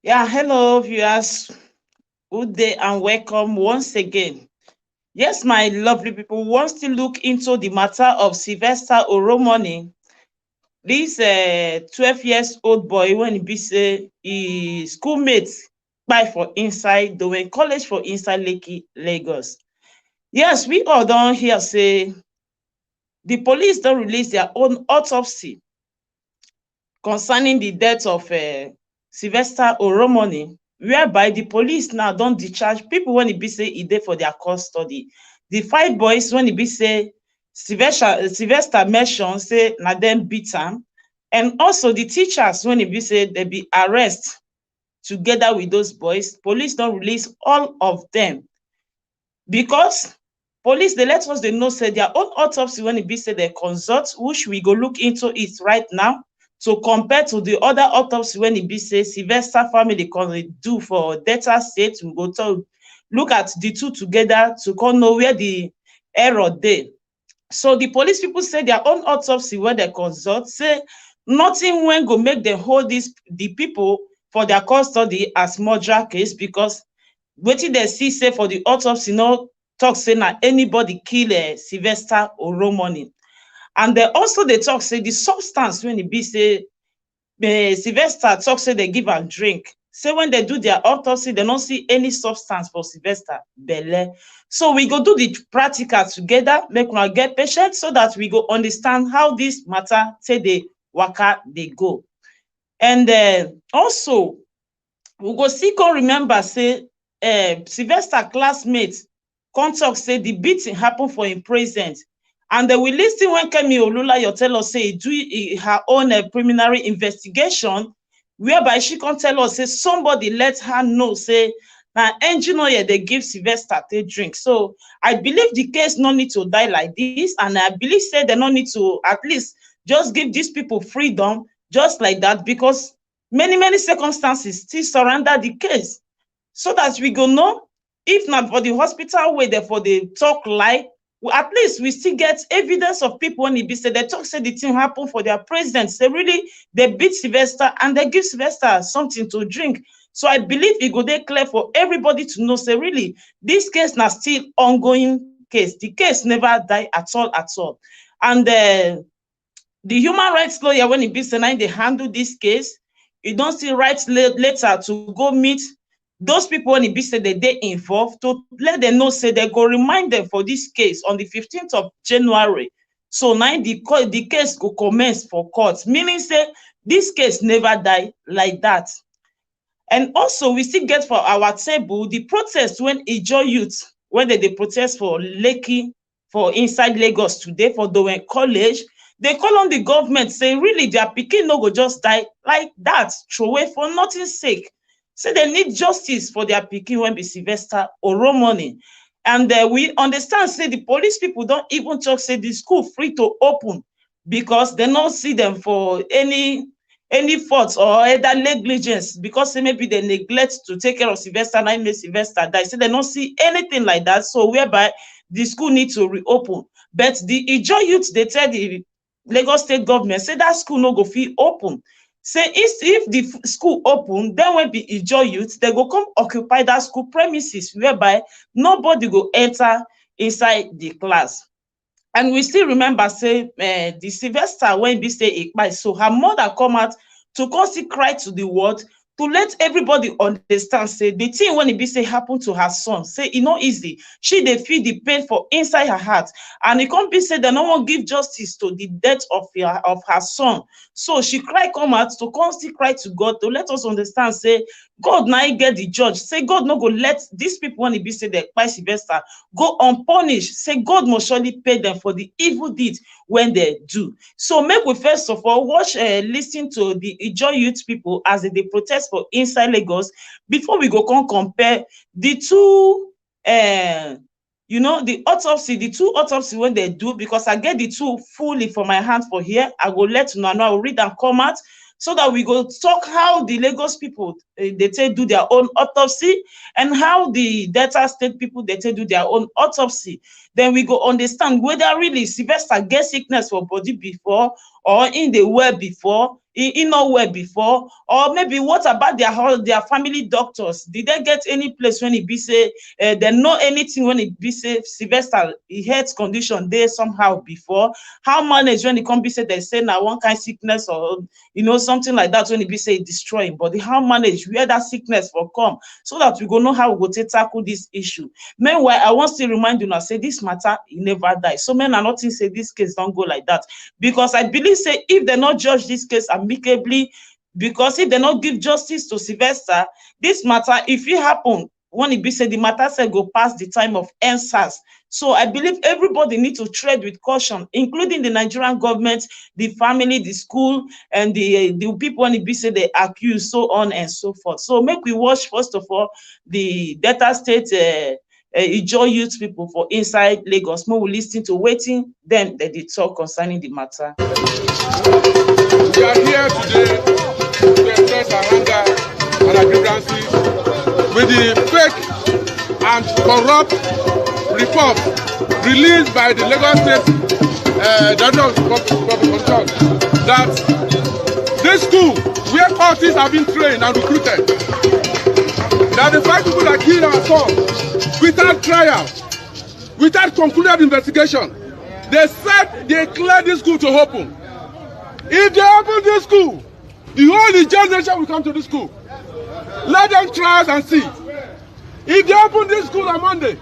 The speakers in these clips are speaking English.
Yeah, hello, viewers. Good day and welcome once again. Yes, my lovely people, we want to look into the matter of Sylvester Oromoni. This 12 years old boy, when he be say his schoolmates buy for inside, doing college for inside Lekki, Lagos. Yes, we all don hear say the police don release their own autopsy concerning the death of Sylvester Oromoni, whereby the police now don discharge people when e be say e dey for their custody. The five boys when e be say Sylvester mention say na dem beat am, and also the teachers when e be say dem be arrest together with those boys. Police don release all of them because police dey let us dey know say their own autopsy when e be say dem consult, which we go look into it right now, to compare to the other autopsy when e be say Sylvester family come do for Delta State. We go talk, look at the two together to come know where the error dey. So the police people say their own autopsy wey dem consult say nothing wey go make dem hold the people for their custody as murder case, because wetin dem see say for the autopsy no talk say na anybody kill Sylvester Oromoni. And dem also dey talk say the substance when e be say Sylvester talk say dem give am drink, say when dem do their autopsy dem no see any substance for Sylvester belle. So we go do the practical together, make una get patient so that we go understand how this matter take dey waka dey go. And also we go still come remember say Sylvester classmates come talk say the beating happen for im presence, and we lis ten when Kemi Olulayo tell us say e do her own preliminary investigation, whereby she come tell us say somebody let her know say na engine oil dey give Sylvester take drink. So I believe the case no need to die like this, and I believe say dem no need to at least just give these people freedom just like that, because many circumstances still surround the case, so that we go know if na for the hospital wey dem for dey talk lie, at least we still get evidence of people when e be say dem talk say the thing happen for their president, say really they beat Sylvester and they give Sylvester something to drink. So I believe e go dey clear for everybody to know say really this case na still ongoing case. The case never die at all at all. And the human rights lawyer when e be say na im dey handle this case, e don still write letter to go meet those people when e be say dem dey involved, to let dem know say dem go remind dem for this case on the 15th of January. So now the case go commence for court, meaning say this case never die like that. And also we still get for our table the protest when Ijaw youth, when they protest for Lekki, for inside Lagos today for Dowen College. They call on the government say really their pikin no go just die like that, throwaway for nothing sake. Say they need justice for their pikin when be Sylvester Oromoni. And we understand say the police people don't even talk say the school free to open, because they don't see them for any fault or either negligence, because say maybe they neglect to take care of Sylvester and make Sylvester die. So they don't see anything like that, so whereby the school needs to reopen. But the Ijaw youth, they tell the Lagos state government say that school no go fit open. Say if the school open, then when be Ijaw youth, they go come occupy that school premises, whereby nobody go enter inside the class. And we still remember say the Sylvester when be say Ikpai, so her mother come out to come still cry to the world, to let everybody understand say the thing when it be say happen to her son, say e no easy. She dey feel the pain for inside her heart, and it can't be say they no wan give justice to the death of her son. So she cry come out to constantly cry to God, to let us understand say God now get the judge. Say God no go let these people when it be say they kpai Sylvester go unpunished. Say God must surely pay them for the evil deeds when they do. So make we first of all watch, listen to the Ijaw youth people as they protest for inside Lagos, before we go come compare the two the autopsy, the two autopsy when they do, because I get the two fully for my hand for here. I will let you know, I will read and come out, so that we go talk how the Lagos people they take do their own autopsy, and how the Delta State people they take do their own autopsy. Then we go understand whether really Sylvester get sickness for body before, or in the well before, e no well before? Or maybe what about their family doctors? Did they get any place when e be say they know anything when e be say Sylvester health condition dey somehow before? How manage when e come be say they say na one kind sickness or something like that when e be say e destroy him body? How manage where that sickness for come, so that we go know how we go take tackle this issue? Meanwhile, I wan still remind una say this matter e never die. So men are not think say this case don go like that, because I believe say if they not judge this case amicably, because if they not give justice to Sylvester, this matter, if it happen when it be said, the matter say go past the time of answers. So I believe everybody need to tread with caution, including the Nigerian government, the family, the school, and the people when it be said they accuse, so on and so forth. So make we watch first of all the Delta State Ijaw youth people for inside Lagos. More we listen to waiting them that they talk concerning the matter. We are here today to express our anger and our grievances with the fake and corrupt report released by the Lagos State Director of Public Control that this school where cultists have been trained and recruited, that the 5 people that killed our son without trial, without concluded investigation, they said they cleared this school to open. If they open this school, the whole generation will come to this school. Let them try us and see. If they open this school on Monday,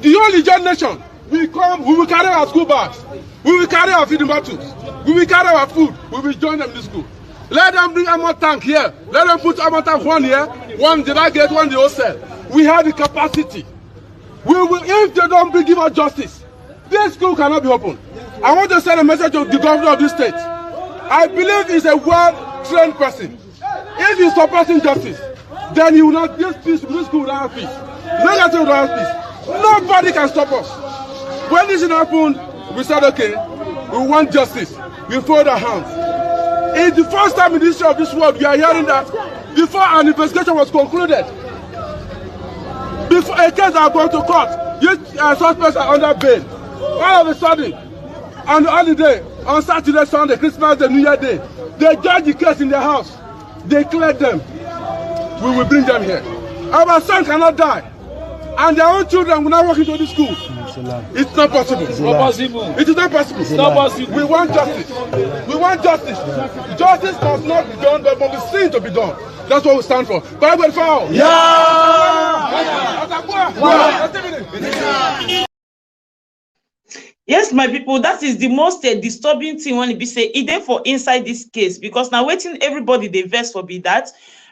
the whole generation will come. We will carry our school bags. We will carry our feeding bottles. We will carry our food. We will join them in the school. Let them bring armor tank here. Let them put armor tank one here, one the back gate, one the hostel. We have the capacity. We will, if they don't give us justice, this school cannot be open. I want to send a message to the governor of this state. I believe he's a well-trained person. If he's suppressing justice, then he will not, this school will not have peace. Lagos will not have peace. Nobody can stop us. When this happened, we said, okay, we want justice. We fold our hands. It's the first time in the history of this world we are hearing that before an investigation was concluded, before a case are going to court, suspects are under bail. All of a sudden, on the holiday, on Saturday, Sunday, Christmas Day, New Year Day, they judge the case in their house. They cleared them. We will bring them here. Our son cannot die. And their own children will not walk into this school. It's not possible. It's not possible. It is not possible. It's not possible. We want justice. We want justice. Justice must not be done, but must be seen to be done. That's what we stand for. Bible foul. Yes, my people, that is the most disturbing thing when it be say it dey for inside this case, because now waiting everybody they vex for be that,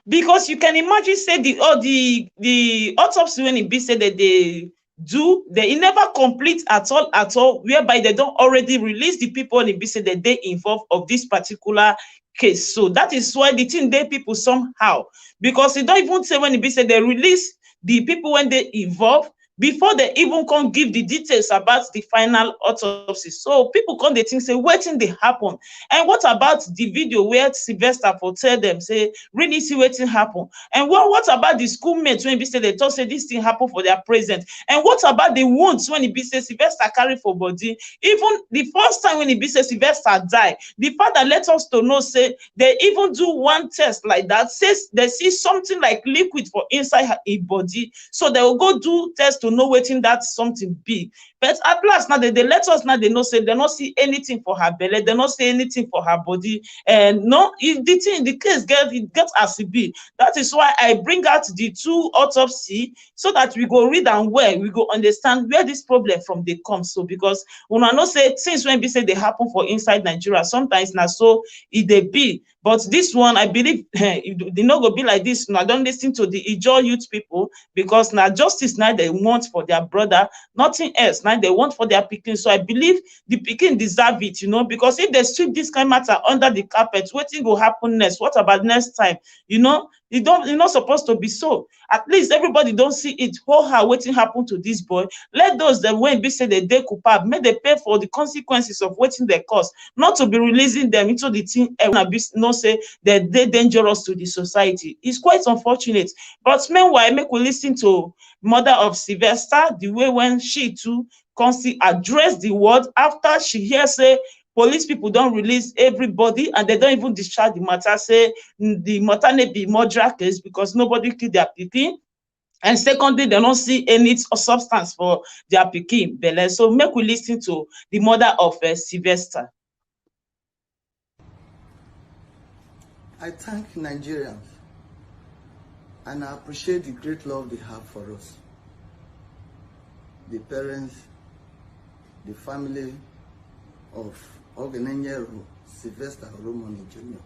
because you can imagine say the autopsy when it be said that they never complete at all, whereby they don't already release the people and it be said that they involved of this particular case. So that is why the thing they people somehow, because they don't even say when it be said they release the people when they involved before they even can give the details about the final autopsy. So people come they think say wetin dey happen, and what about the video where Sylvester for tell them say really see wetin happen, and what about the schoolmates when be say they talk say this thing happen for their present, and what about the wounds when it be say Sylvester carry for body? Even the first time when it be say Sylvester die, the father let us to know say they even do one test like that, says they see something like liquid for inside his body, so they will go do test to know wetin that something be. But at last now they let us now they know say they not see anything for her belly, they not see anything for her body, and no, the case get as it be. That is why I bring out the 2 autopsy, so that we go read and well, we go understand where this problem from they come. So because when I know say things when be say they happen for inside Nigeria, sometimes now so it they be. But this one, I believe, they not go be like this. Now don't listen to the Ijaw youth people, because now justice now they want for their brother, nothing else. Now they want for their pikin. So I believe the pikin deserve it, because if they sweep this kind of matter under the carpet, what will happen next? What about next time? You're not supposed to be so. At least everybody don't see it. How waiting happen to this boy. Let those that when be say they culpable, may they pay for the consequences of waiting their cause, not to be releasing them into the thing no say that they're dangerous to the society. It's quite unfortunate. But meanwhile, make we listen to mother of Sylvester, the way when she too constantly address the word after she hears say police people don't release everybody, and they don't even discharge the matter, say the matter may be murder case because nobody killed their pikin. And secondly, they don't see any substance for their pikin belle. So make we listen to the mother of Sylvester. I thank Nigerians and I appreciate the great love they have for us. The parents, the family of Oromoni Sylvester Oromoni Jr.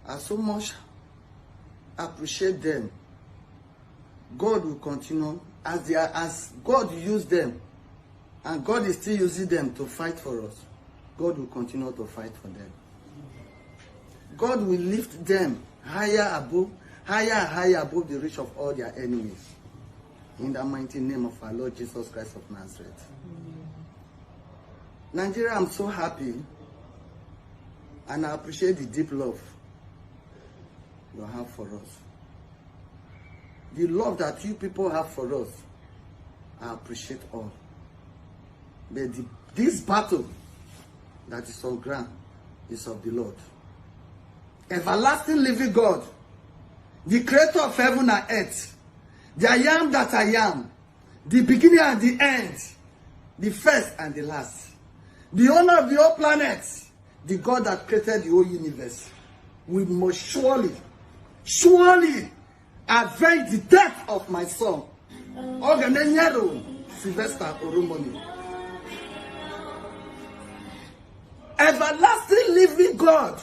I so much appreciate them. God will continue as God used them, and God is still using them to fight for us. God will continue to fight for them. God will lift them higher and higher above the reach of all their enemies. In the mighty name of our Lord Jesus Christ of Nazareth. Nigeria, I'm so happy and I appreciate the deep love you have for us. The love that you people have for us, I appreciate all. But this battle that is on ground is of the Lord. Everlasting living God, the creator of heaven and earth, the I am that I am, the beginning and the end, the first and the last, the owner of the whole planet, the God that created the whole universe, we must surely avenge the death of my son, Oromoni Sylvester Oromoni. Everlasting living God,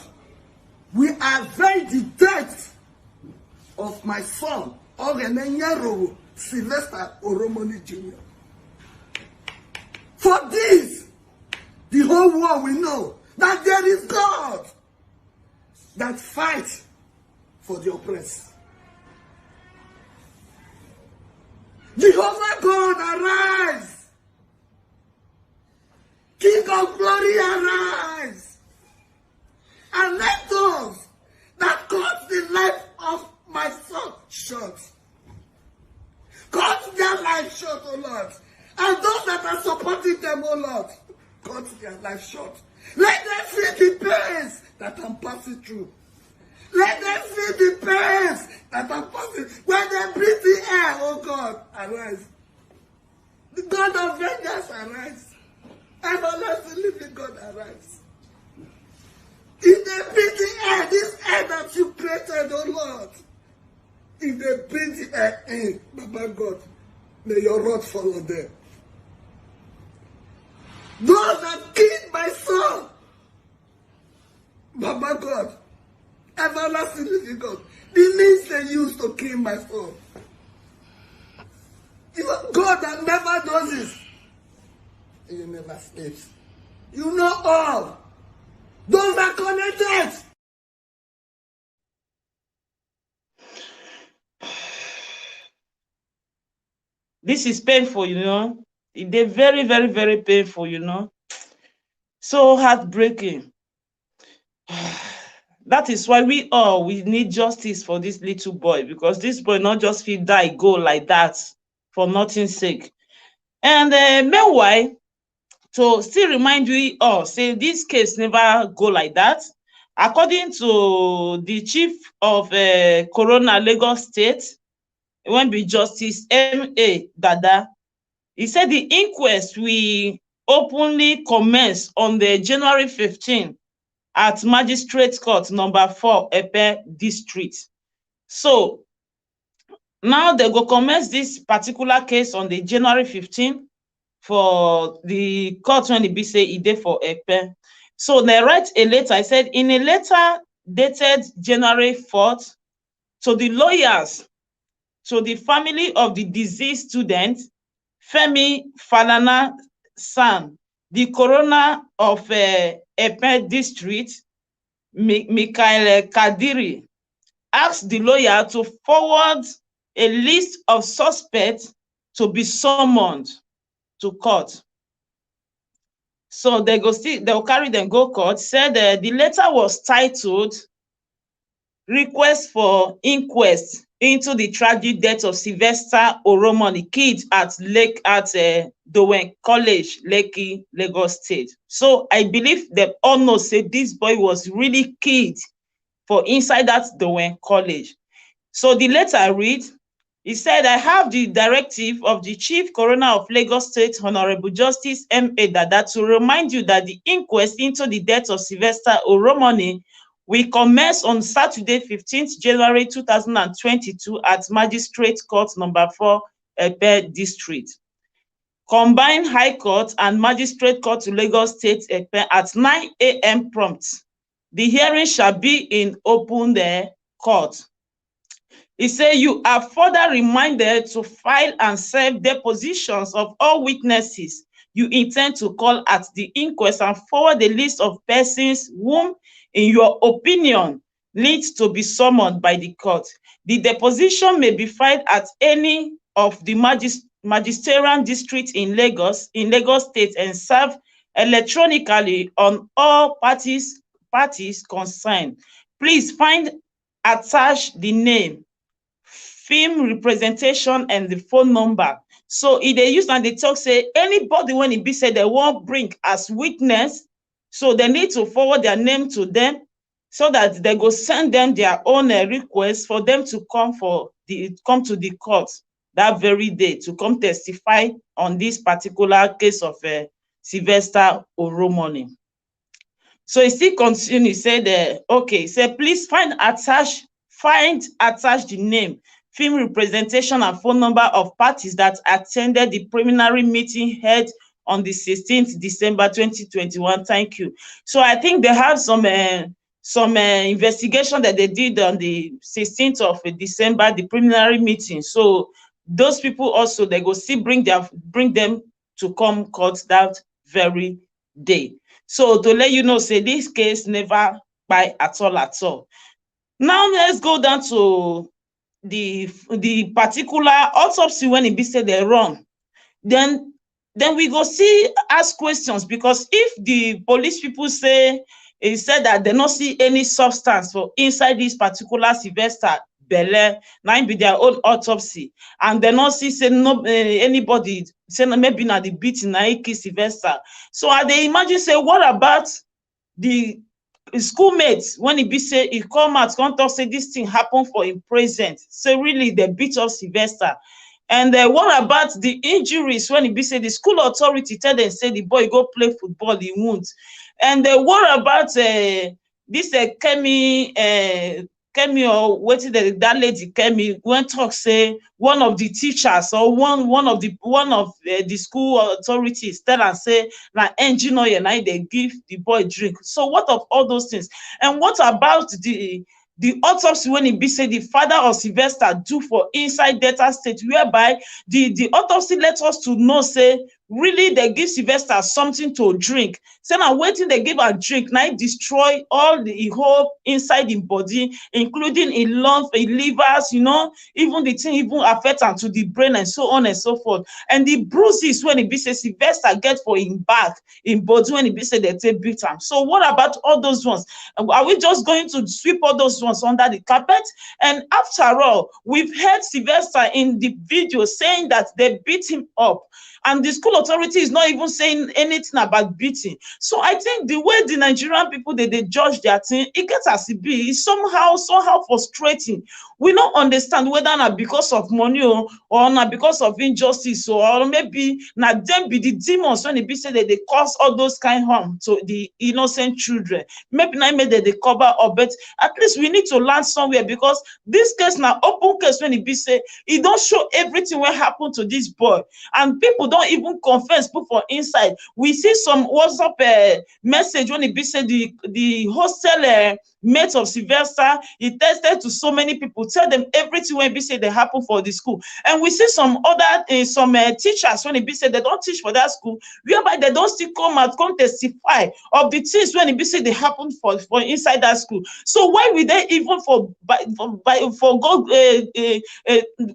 we avenge the death of my son, Oromoni Sylvester Oromoni Jr. For this, the whole world will know that there is God that fights for the oppressed. Jehovah God, arise. King of glory, arise. And let those that cut the life of my son short, cut their life short, O Lord. And those that are supporting them, O Lord, cut their life short. Let them feel the pains that I'm passing through. Let them feel the pains that I'm passing. When they breathe the air, oh God, arise. The God of vengeance, arise. Everlasting living God, arise. If they breathe the air, this air that you created, oh Lord, if they breathe the air in, Baba God, may your wrath fall on them. Those that killed my son, Baba God, everlasting living God, the means they used to kill my son. You are God that never does this. You never sleeps. You know all. Those are connected. This is painful, you know. They're very, very, very painful, you know. So heartbreaking. That is why we need justice for this little boy, because this boy not just feel die go like that for nothing's sake. And meanwhile, to still remind you all, say this case never go like that. According to the chief of Corona Lagos State, when be Justice M.A. Dada, he said the inquest will openly commence on the January 15 at Magistrate Court number 4, Epe District. So now they go commence this particular case on the January 15 for the court when it be say e dey for Epe. So they write a letter. I said in a letter dated January 4th to the lawyers, to the family of the deceased student Femi Falana San, the coroner of Epe District, Michael Kadiri, asked the lawyer to forward a list of suspects to be summoned to court. So they'll carry them go court. Said the letter was titled Request for Inquest into the tragic death of Sylvester Oromoni, kid at Dowen College, Lekki, Lagos State. So I believe them all know say this boy was really killed for inside that Dowen College. So the letter read, he said, I have the directive of the Chief Coroner of Lagos State, Honorable Justice M.A. Dada, to remind you that the inquest into the death of Sylvester Oromoni will commence on Saturday, 15th January 2022 at Magistrate Court number 4, Epe District. Combined High Court and Magistrate Court to Lagos State Epe at 9 a.m. prompt. The hearing shall be in open court. He said, you are further reminded to file and serve depositions of all witnesses you intend to call at the inquest and forward the list of persons whom, in your opinion, needs to be summoned by the court. The deposition may be filed at any of the magisterial districts in Lagos State and served electronically on all parties concerned. Please find attached the name, film representation, and the phone number. So if they use and they talk say anybody when it be said they won't bring as witness, so they need to forward their name to them so that they go send them their own request for them to come to the court that very day to come testify on this particular case of Sylvester Oromoni. So he still continue, he said, okay, he said, please find attached the name, film representation, and phone number of parties that attended the preliminary meeting held on the 16th December 2021. Thank you. So I think they have some investigation that they did on the 16th of December, the preliminary meeting. So those people also, they go still bring them to come court that very day. So to let you know, say this case never by at all. Now let's go down to the particular autopsy when it be said they wrong. Then we go see ask questions, because if the police people say it said that they not see any substance for inside this particular Sylvester belle, now be their own autopsy, and they not see say no anybody say maybe na the beating na kill Sylvester. So I dey imagine say what about the schoolmates when it be say he come out come talk say this thing happen for him present, so really they beat up Sylvester. And what about the injuries when it be say the school authority tell them say the boy go play football, he won't? And what about this Kemi or wetin that lady Kemi when talk say one of the teachers or one of the school authorities tell am say na engine oil na dey give the boy drink. So what of all those things? And what about the autopsy when it be say the father of Sylvester do for inside Delta State, whereby the autopsy let us to know say really they give Sylvester something to drink. Say na wetin they give am drink na destroy all the whole inside him body, including in lungs, in livers, even the thing even affect am to the brain and so on and so forth. And the bruises when it be say Sylvester get for him back, in body when it be say they take beat am. So what about all those ones? Are we just going to sweep all those ones under the carpet? And after all, we've heard Sylvester in the video saying that they beat him up, and the school authority is not even saying anything about beating. So I think the way the Nigerian people they judge their thing, it gets as it be, is somehow frustrating. We don't understand whether not because of money or not because of injustice, or maybe not them be the demons when it be said that they cause all those kind of harm to the innocent children. Maybe not made that they cover up, but at least we need to learn somewhere, because this case now open case when it be say it don't show everything what happened to this boy, and people don't even confess put for inside. We see some WhatsApp message when it be said the hostel mate of Sylvester, he tested to so many people, tell them everything when it be said they happen for the school. And we see some other teachers when it be said they don't teach for that school, whereby they don't still come out come testify of the things when it be said they happen for inside that school. So why would they even for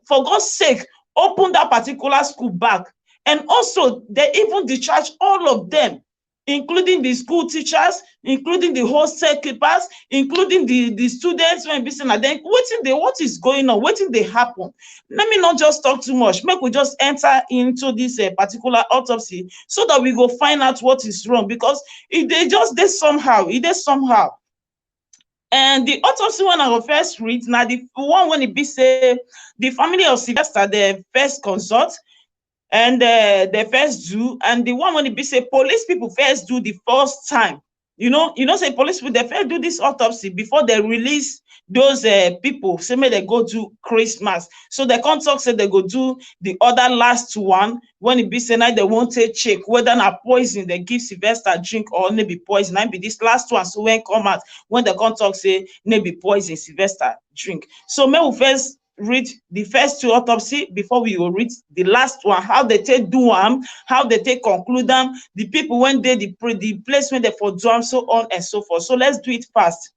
God's sake open that particular school back? And also they even discharge all of them including the school teachers, including the hostel keepers, including the students when be say na dem what is going on, wetin dey happen. Let me not just talk too much, make we just enter into this particular autopsy so that we go find out what is wrong, because e dey just dey somehow, e dey somehow. And the autopsy one I go first read na the one when e be say the family of Sylvester dey first consult, and they first do, and the one when e be say police people first do the first time. You know say police people dey first do this autopsy before they release those people say make dem go do Christmas. So they come talk say they go do the other last one when e be say na they wan take check whether na poison they give Sylvester drink or no be poison. Na be this last one so when come out when they come talk say no be poison Sylvester drink. So make we first read the first two autopsy before we go read the last one, how they take do am, how they take conclude am, the people when dey the place when they for do am, so on and so forth. So let's do it fast.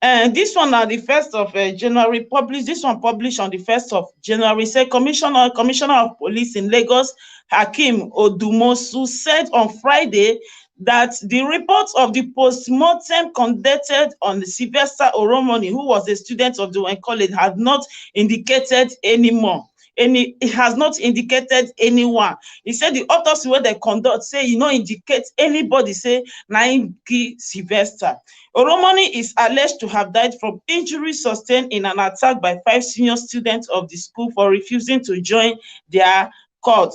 And this one na the 1st of January published. This one published on the 1st of January. Say Commissioner of Police in Lagos, Hakeem Odumosu, said on Friday that the report of the post-mortem conducted on Sylvester Oromoni, who was a student of the college, had not indicated anymore. It has not indicated anyone. He said the autopsy wey they conduct say e no indicate anybody say na him kill Sylvester. Oromoni is alleged to have died from injuries sustained in an attack by 5 senior students of the school for refusing to join their court.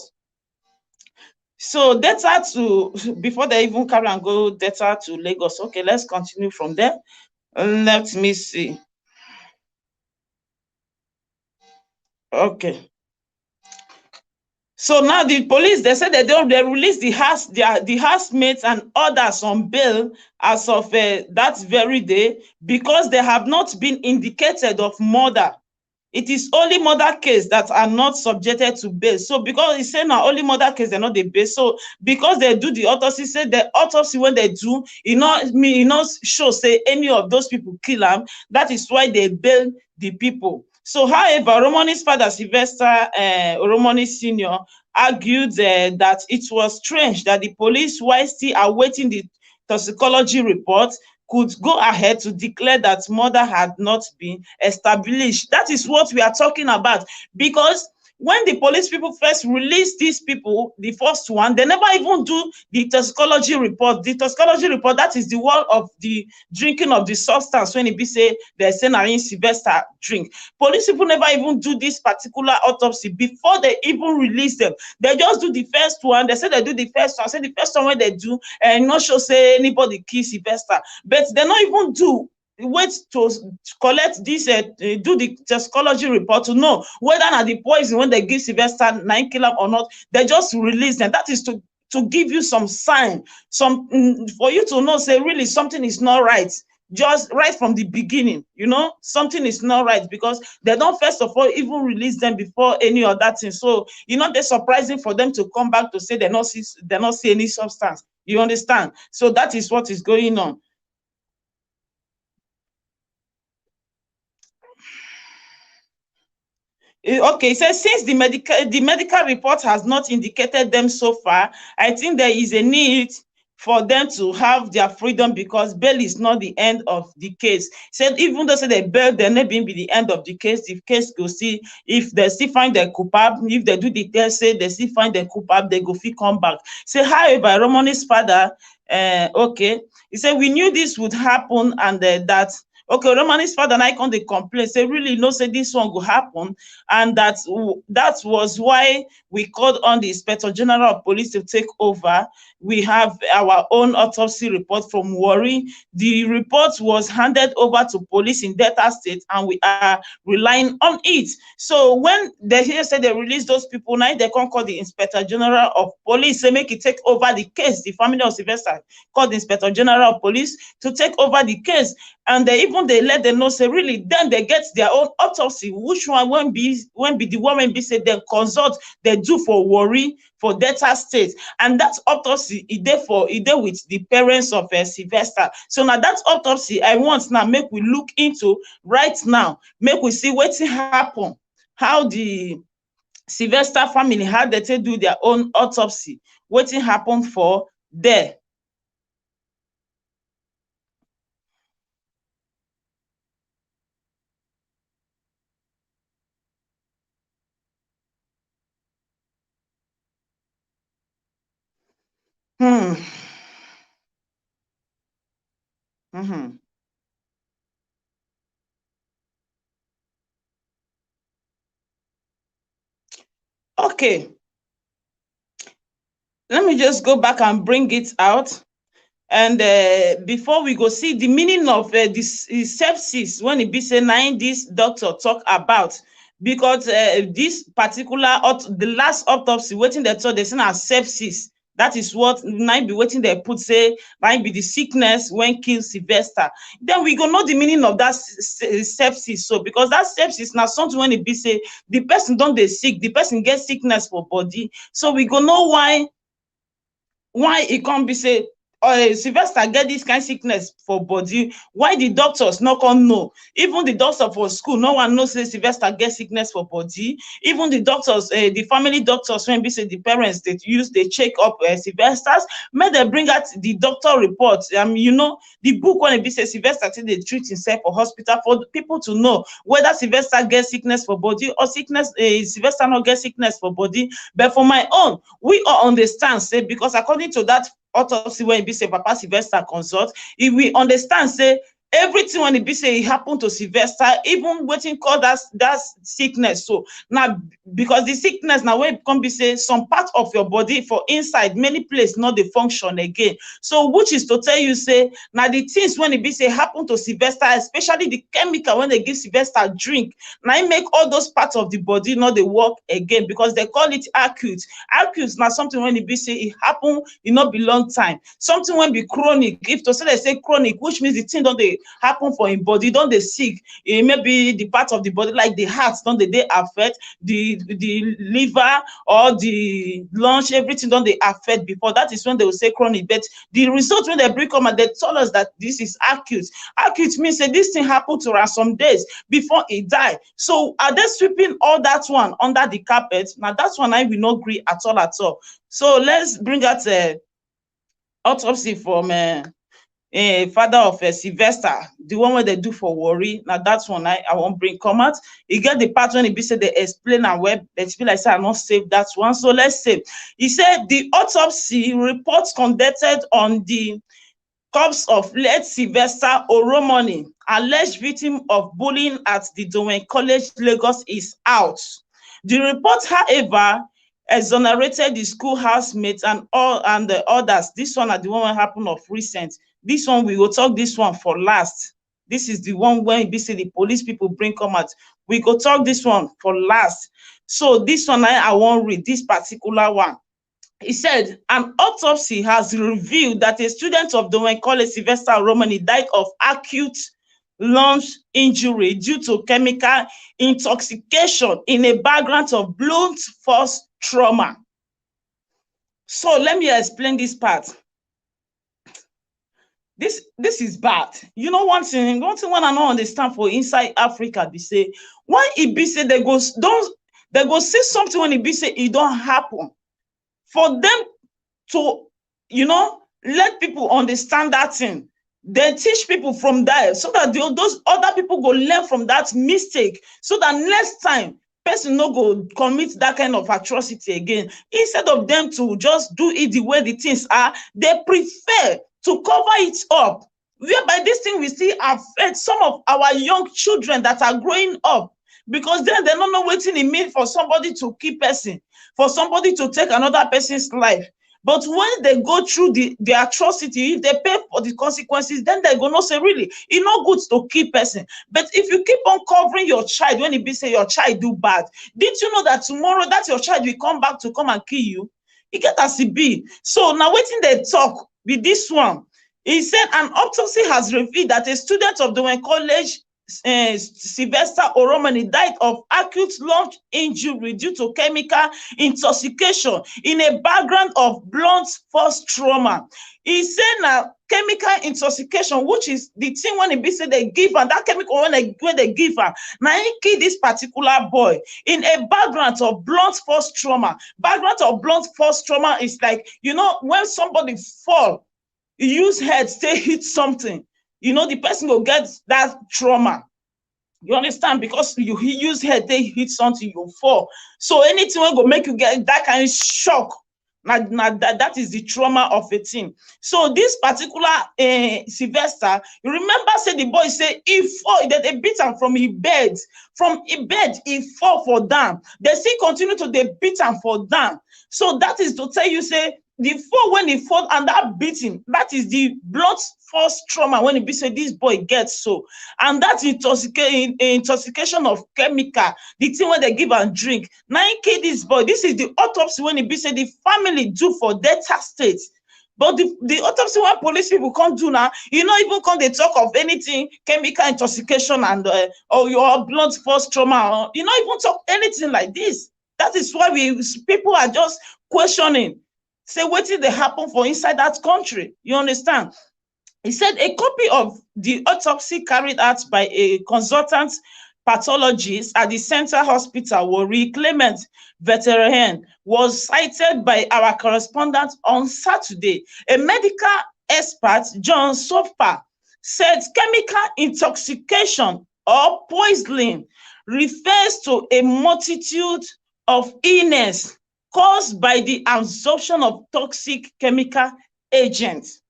So data to, before they even carry and go data to Lagos. Okay, let's continue from there. Let me see. Okay. So now the police, they said that they released the housemates and others on bail as of that very day because they have not been indicated of murder. It is only murder case that are not subjected to bail. So because it's saying now only murder case they're not the bail. So because they do the autopsy, say the autopsy when they do, it not show say any of those people kill them. That is why they bail the people. So however, Oromoni's father Sylvester Oromoni Sr. argued that it was strange that the police, while still awaiting the toxicology report, could go ahead to declare that murder had not been established. That is what we are talking about, because when the police people first released these people, the first one, they never even do the toxicology report. The toxicology report, that is the one of the drinking of the substance when it be say they say na in Sylvester drink. Police people never even do this particular autopsy before they even release them. They just do the first one. They say they do the first one. Say the first one when they do, and not sure say anybody kill Sylvester, but they not even do wait to collect this do the toxicology report to know whether na the poison when they give Sylvester 9 kill or not. They just release them. That is to give you some sign, for you to know say really something is not right, just right from the beginning. Something is not right because they don't first of all even release them before any other thing. So they're surprising for them to come back to say they not see any substance. You understand? So that is what is going on. Okay, it says since the medical report has not indicated them so far, I think there is a need for them to have their freedom because bail is not the end of the case. Said even though say they bail, they never be the end of the case go see if they still find the culpable, if they do the test, say they still find the culpable, they go fit come back. Say however, Romani's father, okay, he said we knew this would happen and that. Okay, Romani's father and I come dey complain, say really no say this one go happen, and that was why we called on the Inspector General of Police to take over. We have our own autopsy report from Warri. The report was handed over to police in Delta State, and we are relying on it. So when they hear say they release those people, now they can call the Inspector General of Police, say make it take over the case. The family of Sylvester called the Inspector General of Police to take over the case. And they let them know, say really, then they get their own autopsy. Which one won't be the one when be say they consult, they do for Warri, for Delta State. And that autopsy is there with the parents of Sylvester. So now that autopsy I want now make we look into right now. Make we see what happen, how the Sylvester family, how they do their own autopsy, what happened for there. Hmm. Mm-hmm. Okay, let me just go back and bring it out. And before we go see the meaning of this sepsis, when it be say nine this doctor talk about, because this particular the last autopsy waiting they talk they say na sepsis. That is what might be waiting they put say might be the sickness when kill Sylvester. Then we go know the meaning of that sepsis. So because that sepsis now something when it be say the person don't they sick, the person get sickness for body. So we go know why e come be say Sylvester get this kind sickness for body, why the doctors no come know. Even the doctor for school no one know say Sylvester get sickness for body. Even the doctors, the family doctors when be say the parents they use they check up Sylvesters, make dem bring out the doctor report. You know the book when e be say Sylvester take dey treat himself for hospital, for people to know whether Sylvester get sickness for body or sickness Sylvester no get sickness for body. But for my own, we all understand say because according to that autopsy when e be say papa Sylvester consult, if we understand say everything when e be say e happen to Sylvester, even wetin cause that sickness. So now because the sickness now when come be say some part of your body for inside many place not dey function again. So which is to tell you say now the things when e be say happen to Sylvester, especially the chemical when they give Sylvester drink, now it make all those parts of the body not dey work again, because they call it acute. Acute na something when e be say e happen e no be long time. Something when be chronic, if to say they say chronic, which means the thing don dey happen for im body, don dey sick. E maybe the part of the body like the heart don dey affect, the liver or the lungs, everything don dey affect before. That is when they will say chronic. But the result when they bring come and they tell us that this is acute. Acute means say this thing happen to am some days before e die. So are they sweeping all that one under the carpet? Now that's one I will not agree at all at all. So let's bring out autopsy from father of Sylvester, the one where they do for worry. Now that's one I won't bring come out. You get the part when it be said they explain and web, but feel like say I not save that one. So let's say he said the autopsy reports conducted on the corpse of late Sylvester Oromoni, alleged victim of bullying at the Dowen College, Lagos, is out. The report, however, exonerated the school housemates and the others. This one are the one that happened of recent. This one we will talk this one for last. This is the one when be say the police people bring come out. We go talk this one for last. So this one I won't read this particular one. He said an autopsy has revealed that a student of Dowen College, Sylvester Oromoni, died of acute lung injury due to chemical intoxication in a background of blunt force trauma. So let me explain this part. This is bad. You know one thing when I don't understand for inside Africa, they say why it be say they go see something when it be say it don't happen. For them to, let people understand that thing. They teach people from there so that those other people go learn from that mistake, so that next time person no go commit that kind of atrocity again. Instead of them to just do it the way the things are, they prefer to cover it up, whereby this thing will still affect some of our young children that are growing up, because then they don't know what it means for somebody to kill person, for somebody to take another person's life. But when they go through the atrocity, if they pay for the consequences, then they go no say really, it's not good to kill person. But if you keep on covering your child when it be say your child do bad, did you know that tomorrow that your child will come back to come and kill you? You get as it be. So now waiting they talk with this one. He said an autopsy has revealed that a student of Dowen College Sylvester Oromoni died of acute lung injury due to chemical intoxication in a background of blunt force trauma. He said na chemical intoxication, which is the thing when e be say they give am, that chemical when they give am, na im kill this particular boy in a background of blunt force trauma. Background of blunt force trauma is like, you know, when somebody fall, you use head take hit something, you know, the person will get that trauma. You understand? Because you use head take hit something, you fall. So anything wey go make you get that kind of shock, that is the trauma of a thing. So this particular Sylvester, you remember say the boy say he fall, that they beat am from his bed. From his bed, he fall for down. They still continue to dey beat am for down. So that is to tell you say the fall when he fall and that beating, that is the blunt force trauma when e be say this boy gets. So, and that intoxication of chemical, the thing wey they give am drink, na im kill this boy. This is the autopsy when e be say the family do for Delta State. But the autopsy wey police people come do now, you know, even come dey talk of anything chemical intoxication and or your blunt force trauma, or you know, even talk anything like this. That is why people are just questioning, say wetin dey happen for inside that country. You understand? He said a copy of the autopsy carried out by a consultant pathologist at the Central Hospital, Warri Clement Veteran, was cited by our correspondent on Saturday. A medical expert, John Sofa, said chemical intoxication or poisoning refers to a multitude of illness caused by the absorption of toxic chemical agents.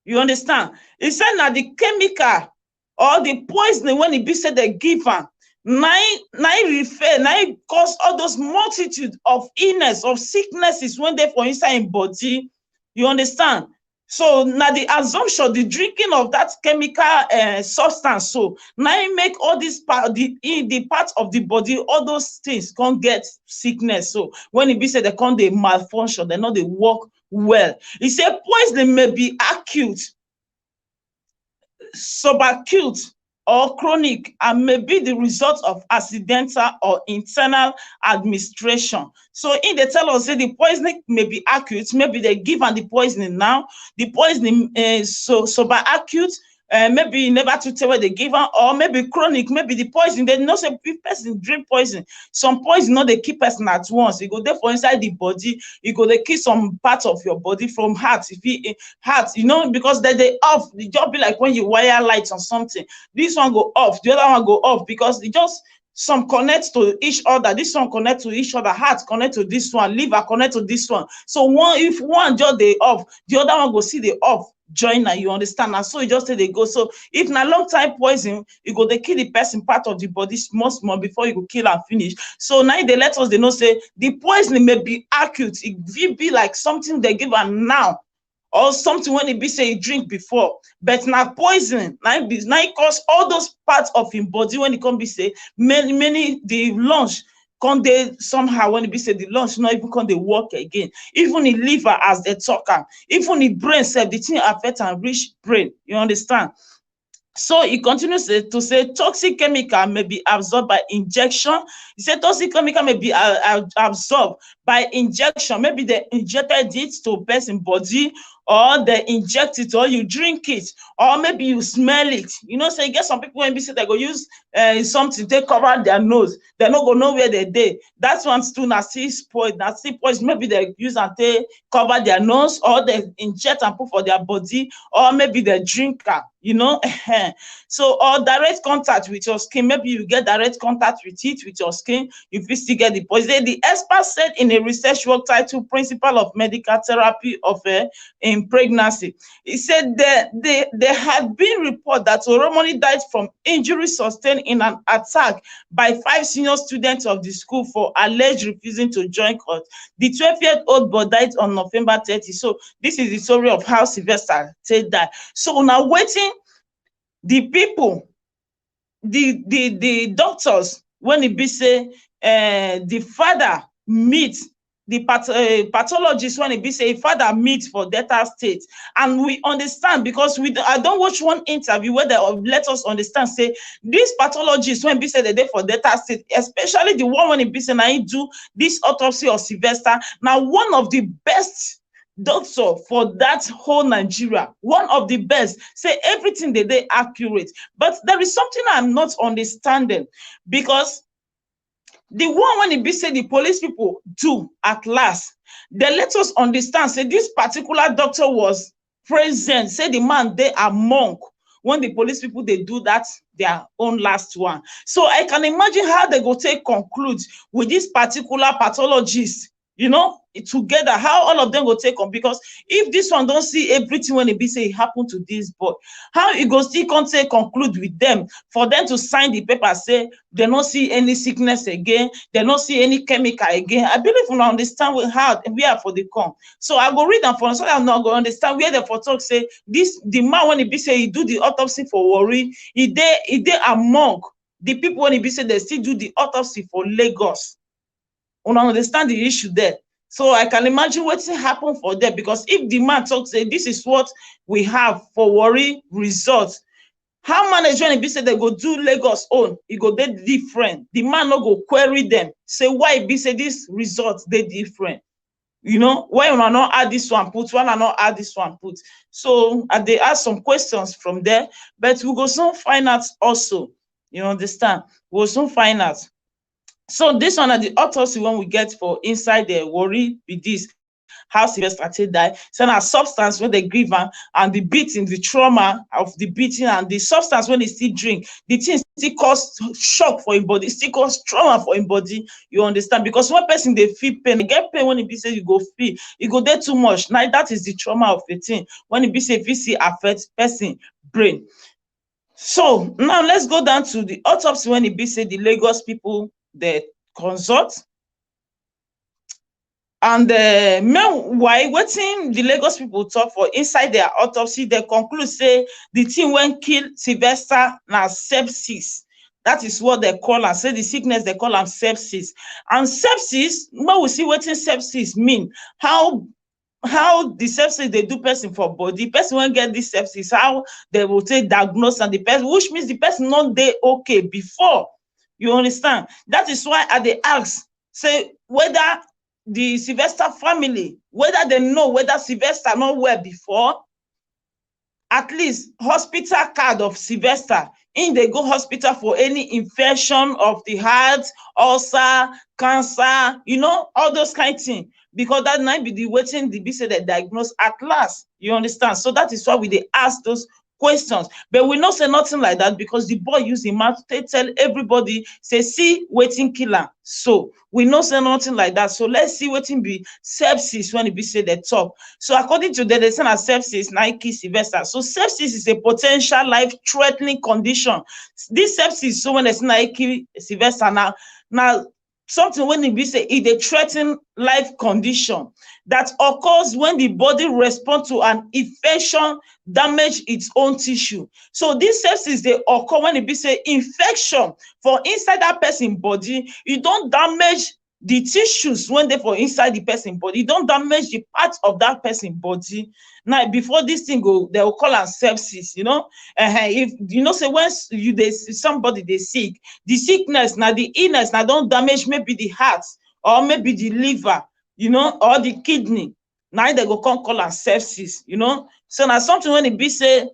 You understand? He said na the chemical or the poisoning when e be say they give am, na im cause all those multitude of illness, of sicknesses when they for inside im body. You understand? So na the assumption, the drinking of that chemical substance, so na im make all this part, the parts of the body, all those things can't get sickness. So when e be say they can't dey malfunction, they no dey work well. He said poisoning may be acute, subacute, or chronic, and may be the result of accidental or internal administration. So in dey tell us say the poisoning may be acute, maybe they give am the poisoning now, the poisoning so subacute, maybe you never to tell where they give am, or maybe chronic, maybe the poison, they know say if person drink poison, some poison no dey kill person at once, e go dey for inside the body, e go dey kill some part of your body. From heart, if it heart, you know, because they off, the job be like when you wire lights on something, this one go off, the other one go off, because it just some connect to each other, this one connect to each other, heart connect to this one, liver connect to this one. So one, if one just dey off, the other one go see the off join na, you understand? And so you just say they go. So if na long time poison, you go dey kill the person part of the body small before you go kill and finish. So now they let us they know say the poisoning may be acute, it will be like something they give am now, or something when it be say you drink before, but now poison now it cause all those parts of him body when it come be say many the lungs come dey somehow, when it be say the lungs not even come dey work again, even the liver as they talk am, even the brain self, the thing affect and reach brain. You understand? So he continues to say toxic chemical may be absorbed by injection. He said toxic chemical may be absorbed by injection. Maybe they injected it to person body, or they inject it, or you drink it, or maybe you smell it. You know, so you get some people when be say they go use something they cover their nose, they no go know where they dey. That one's too na still spoil, na still poison. Maybe they use and they cover their nose, or they inject and put for their body, or maybe they drink am, you know. So, or direct contact with your skin, maybe you get direct contact with it, with your skin, you fit still get the poison. The expert said in a research work titled Principle of Medical Therapy of in Pregnancy, he said that there had been report that Oromoni died from injuries sustained in an attack by 5 senior students of the school for alleged refusing to join court. The 12-year-old boy died on November 30. So this is the story of how Sylvester said that. So now waiting, the people, the doctors, when it be say the father meet the pathologist when it be say father meet for Delta State, and we understand because I don't watch one interview where they let us understand say this pathologist when be say the day for Delta State, especially the one when it be say now he do this autopsy of Sylvester, now one of the best doctor for that whole Nigeria, one of the best, say everything they accurate. But there is something I'm not understanding, because the one when it be say the police people do at last, they let us understand say this particular doctor was present, say the man they are monk when the police people they do that their own last one. So I can imagine how they go take conclude with this particular pathologist, you know, together, how all of them go take on. Because if this one don't see everything when it be say it happened to this boy, how it go still can't say conclude with them for them to sign the paper say they don't see any sickness again, they don't see any chemical again. I believe we understand how we are for the come. So I go read them for so I'm not going to understand where the for talk say this the man when it be say he do the autopsy for worry, he dey among the people when it be say they still do the autopsy for Lagos. We understand the issue there. So I can imagine what's happen for them, because if the man talks say this is what we have for worry results, how management be say they go do Lagos own, it go dey different. The man no go query them, say why be say this results they different. You know, why una not add this one put, why una not add this one put. So they ask some questions from there, but we go soon find out also. You understand? We'll soon find out. So this one at the autopsy when we get for inside the worry with this how Sylvester take die. So now substance when they grieve and the beating, the trauma of the beating and the substance when they still drink, the thing still cause shock for him body, still cause trauma for him body. You understand? Because one person they feel pain, they get pain when it be say you go feel, it go there too much. Now that is the trauma of the thing. When it be say if you see affect person brain. So now let's go down to the autopsy when it be say the Lagos people they consult. And meanwhile, wetin the Lagos people talk for inside their autopsy, they conclude say the thing when kill Sylvester na sepsis. That is what they call am. Say the sickness they call am sepsis. And sepsis, when we see wetin sepsis mean, how the sepsis they do person for body, person when get this sepsis, how they will take diagnose and the person, which means the person not dey okay before. You understand? That is why I dey ask, say whether the Sylvester family, whether they know whether Sylvester not well before, at least hospital card of Sylvester, in they go hospital for any infection of the heart, ulcer, cancer, you know, all those kind of things. Because that might be the waiting the be say they diagnose at last. You understand? So that is why we they ask those questions. But we not say nothing like that because the boy use him mouth to tell everybody, say, see, waiting killer. So we not say nothing like that. So let's see waiting be sepsis when it be say the top. So according to the lesson of sepsis, Nike Sylvester. So sepsis is a potential life-threatening condition. This sepsis, so when it's Nike Sylvester now something when it be say it a threatening life condition that occurs when the body responds to an infection damage its own tissue. So this sepsis they occur when it be say infection for inside that person body, you don't damage the tissues when they for inside the person body, you don't damage the parts of that person body. Now before this thing go, they will call am sepsis, you know. If you know say when you they somebody they sick, the sickness now the illness now don't damage maybe the heart or maybe the liver, you know, or the kidney. Now they go come call am sepsis, you know. So now something when it be say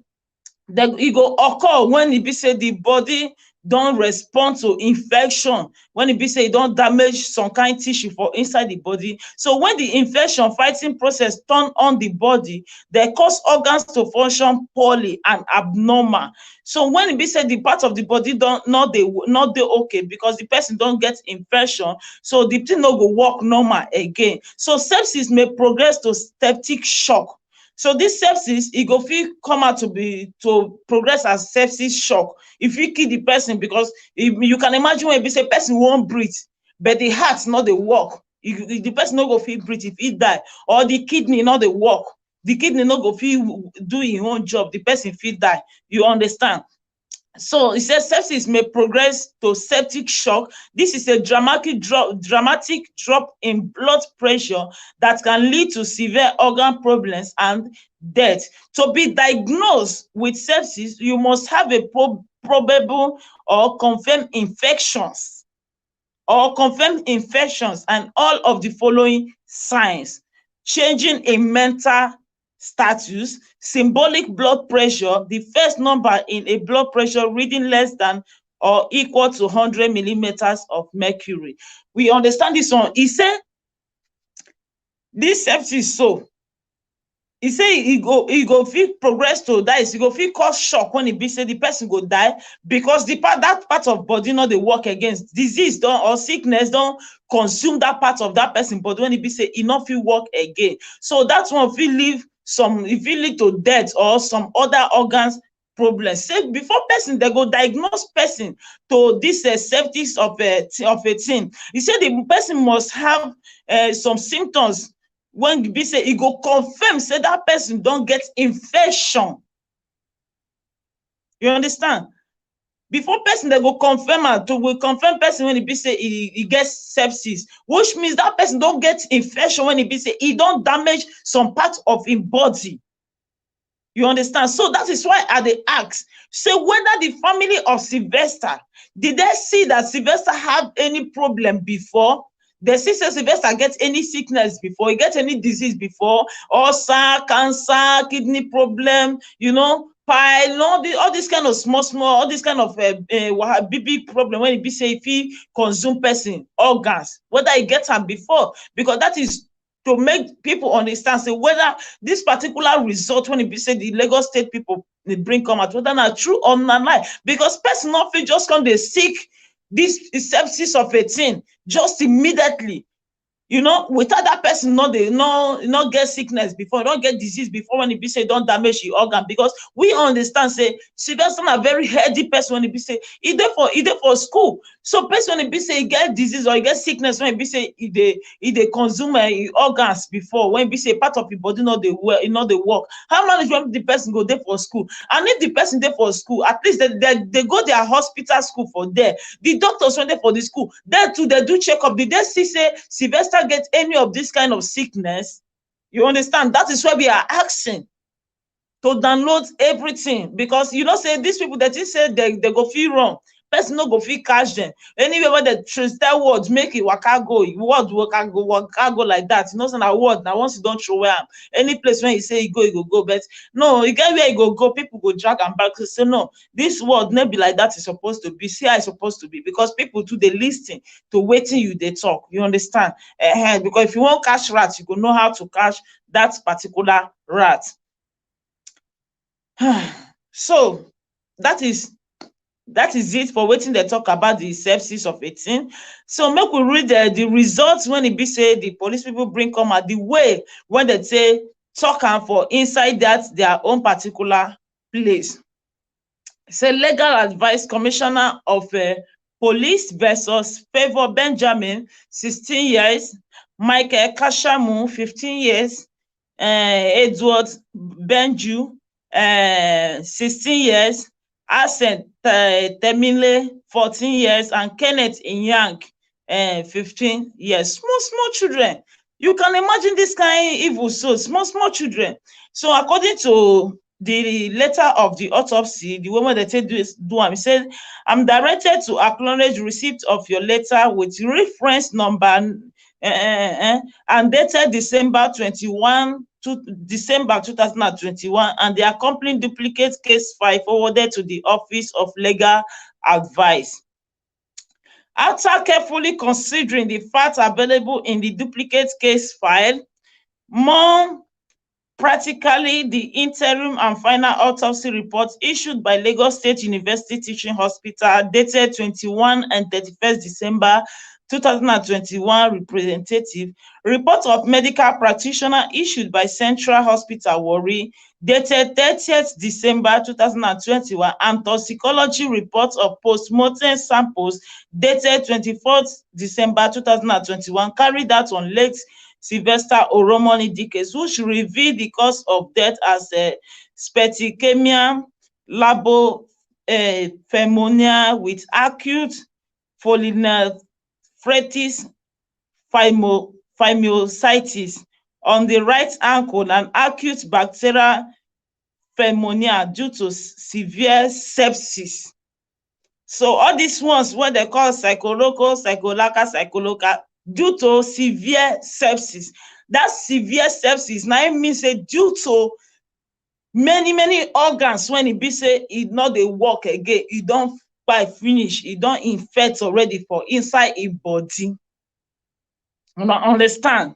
that it go occur when it be say the body don't respond to infection, when it be say it don't damage some kind of tissue for inside the body. So when the infection fighting process turn on the body, they cause organs to function poorly and abnormal. So when it be said the part of the body don't not they okay because the person don't get infection, so the thing no go work normal again. So sepsis may progress to septic shock. So this sepsis, it go fit come out to progress as sepsis shock. If you kill the person, because if you can imagine when you say person won't breathe, but the heart not the work. If the person not go fit breathe if he die, or the kidney not the work. The kidney not go fit do his own job. The person fit die. You understand? So it says sepsis may progress to septic shock. This is a dramatic drop in blood pressure that can lead to severe organ problems and death. To be diagnosed with sepsis, you must have a probable or confirmed infections and all of the following signs: changing in mental status, symbolic blood pressure, the first number in a blood pressure reading less than or equal to 100 millimeters of mercury. We understand this one. He said this sepsis so e say e go fit progress to die, e go fit cause shock when e be say the person go die, because that part of body no dey work again. Disease don or sickness don consume that part of that person body when e be say e no fit work again. So that one fit lead to death or some other organs problem. Say before person dem go diagnose person to this sepsis of a thing, e say the person must have some symptoms when be say e go confirm say that person don get infection. You understand? Before person dem go confirm am, to confirm person when e be say e get sepsis, which means that person don get infection when e be say e don damage some part of im body. You understand? So that is why I dey ask, say whether the family of Sylvester, did they see that Sylvester have any problem before? They see say Sylvester get any sickness before, he get any disease before, ulcer, cancer, kidney problem, pile, all this kind of small, all this kind of big problem when e be say e fit consume person organs, whether e get am before, because that is to make people understand say whether this particular result when e be say the Lagos State people dey bring come out, whether na true or na lie, because person no fit just come dey sick this sepsis of a thing just immediately, without that person no get sickness before, no get disease before when e be say e don damage the organ. Because we understand say Sylvester na very healthy person when e be say e dey for school. So person when e be say e get disease or e get sickness when e be say e dey consume organs before, when e be say part of the body no dey work, how management the person go dey for school? And if the person dey for school, at least they go their hospital school for there. The doctors when dey for the school, there too they do checkup. Did they see say Sylvester get any of this kind of sickness? You understand? That is why we are asking to download everything, because say these people that you say they go feel wrong, person no go fit catch them anywhere where they trace that word, make it waka go, word waka go like that. Say na word, now once you don't throw away am, any place when you say you go, but no, you get where you go, people go drag am back to say no, this word no be like that. It's supposed to be, see how it's supposed to be, because people too they listen to waiting you they talk. You understand? Because if you want catch rat, you go know how to catch that particular rat. So that is it for wetin they talk about the sepsis of a thing. So make we read the results when it be say the police people bring come out, the way when they say talk am for inside that their own particular place. Say legal advice commissioner of police versus Favour Benjamin, 16 years, Michael Kashamu, 15 years, Edward Benju, 16 years, Asen Temile, 14 years, and Kenneth Inyang, 15 years. Small children. You can imagine this kind of evil, so small children. So according to the letter of the autopsy, the woman that said do am, said, I'm directed to acknowledge receipt of your letter with reference number and dated December 21 to December 2021, and the accompanying duplicate case file forwarded to the Office of Legal Advice. After carefully considering the facts available in the duplicate case file, more practically the interim and final autopsy report issued by Lagos State University Teaching Hospital dated 21 and 31st December 2021, representative, report of medical practitioner issued by Central Hospital Warri dated 30th December 2021, and toxicology report of post-mortem samples dated 24th December 2021 carried out on late Sylvester Oromoni Dikes, which revealed the cause of death as a specticemia pneumonia with acute photonephritis physiomyositis on the right ankle and acute bacterial pneumonia due to severe sepsis. So all these ones wey dem call psycholocal, psycholocal due to severe sepsis. That severe sepsis na im mean say due to many organs when e be say e no dey work again, e don kpai finish, e don infect already for inside im body. Una understand?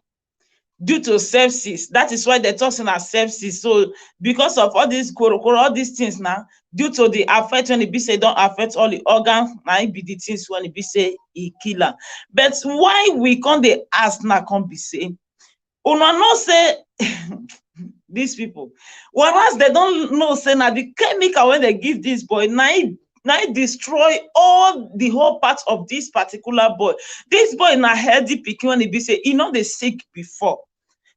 Due to sepsis, that is why dem talk say na sepsis. So because of all these korokoro, all these things na due to the affect when e be say e don affect all the organs, na im be the things when e be say e kill am. But why we come dey ask now come be say una know say these people, whereas dem don know say na the chemical wey dem give this boy na im destroy all the whole part of this particular boy. This boy na healthy pikin when e be say e no dey sick before.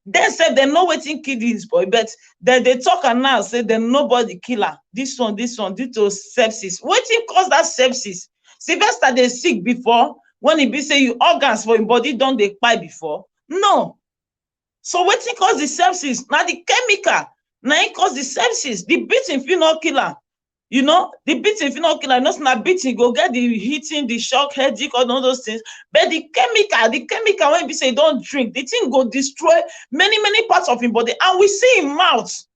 Dem sef dem know wetin kill this boy, but dem dey talk am now say dem nobody kill am. This one due to sepsis. Wetin cause that sepsis? Sylvester dey sick before when e be say your organs for im body don dey kpai before? No. So wetin cause the sepsis? Na the chemical na im cause the sepsis. The beating fit no kill am. You know, the beating fit no kill am. You know say na beating go get the hitting, the shock, headache, all those things. But the chemical when be say e don drink, the thing go destroy many parts of im body. And we see im mouth.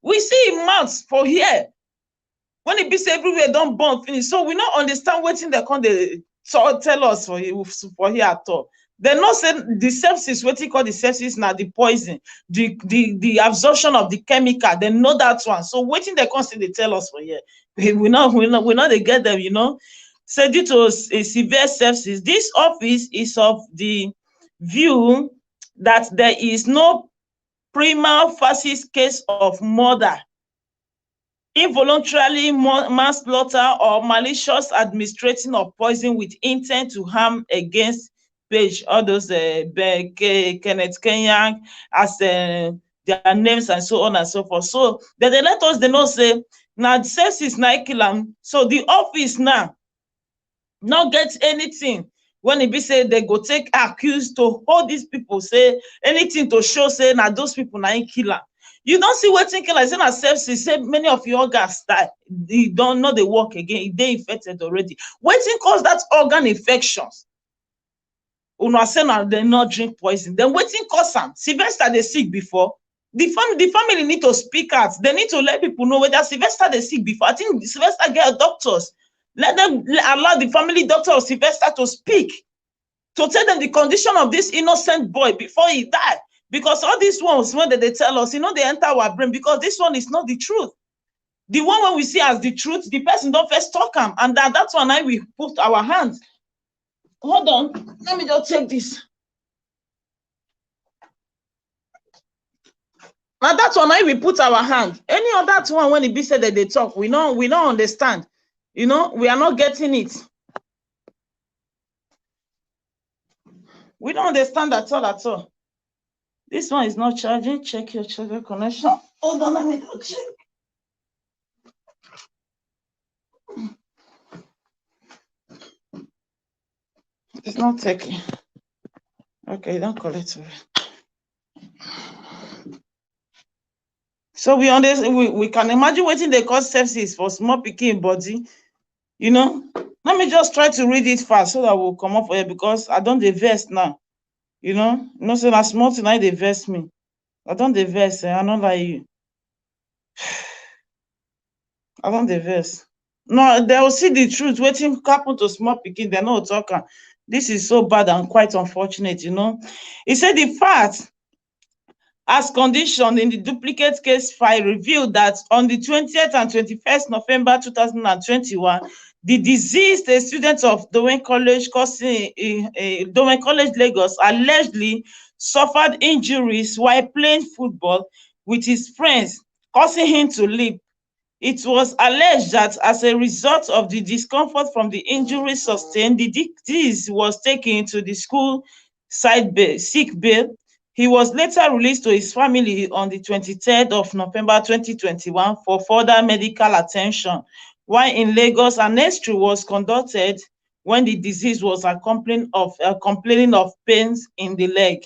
We see im mouth for here. When e be say everywhere don burn finish. So we no understand wetin dem come dey tell us for here at all. Dem know say the sepsis, wetin call the sepsis na the poison, the absorption of the chemical. Dem know that one. So wetin dem come still dey tell us for here? We no dey get them, you know. Say due to a severe sepsis, this office is of the view that there is no prima facie case of murder, involuntarily manslaughter, or malicious administration of poison with intent to harm against page, all those Kenneth Kenyan as their names and so on and so forth. So they let us know say now sepsis na kill am. So the office now not get anything when it be say they go take accused to hold these people, say anything to show say now those people na kill am. You don't see wetin kill am. Say na sepsis, say many of your organs die, e don't know they work again, they infected already. Wetin cause that organ infections? Una say na dem not drink poison. Then wetin cause am? Sylvester dey sick before. The family need to speak out. They need to let people know whether Sylvester dey sick before. I think Sylvester get doctors. Let them allow the family doctor of Sylvester to speak, to tell them the condition of this innocent boy before he died. Because all these ones, when they tell us, you know, they enter our brain, because this one is not the truth. The one when we see as the truth, the person don't first talk him, and that's one I we put our hands. Hold on, let me just take this. Now that's one I we put our hand. Any other one when it be said that they talk, we don't understand. You know, we are not getting it. We don't understand at all. This one is not charging. Check your charger connection. Hold on, let me go check. It's not taking. Okay, don't collect it. So we understand. We can imagine what they call sepsis for small pikin body. You know, let me just try to read it fast so that we'll come up for it, because I don't divest now. You know, say that small tonight they vest me. I don't divest. I don't like you. I don't divest. No, they will see the truth. Waiting happen to small pikin, they're not talking. This is so bad and quite unfortunate, you know. He said the fact as conditioned in the duplicate case file revealed that on the 20th and 21st November 2021, the deceased, a student of Dowen College, Dowen College, Lagos, allegedly suffered injuries while playing football with his friends, causing him to limp. It was alleged that as a result of the discomfort from the injury sustained, the deceased was taken to the school sick bay. He was later released to his family on the 23rd of November 2021 for further medical attention, while in Lagos, an X-ray was conducted when the deceased was complaining of pains in the leg.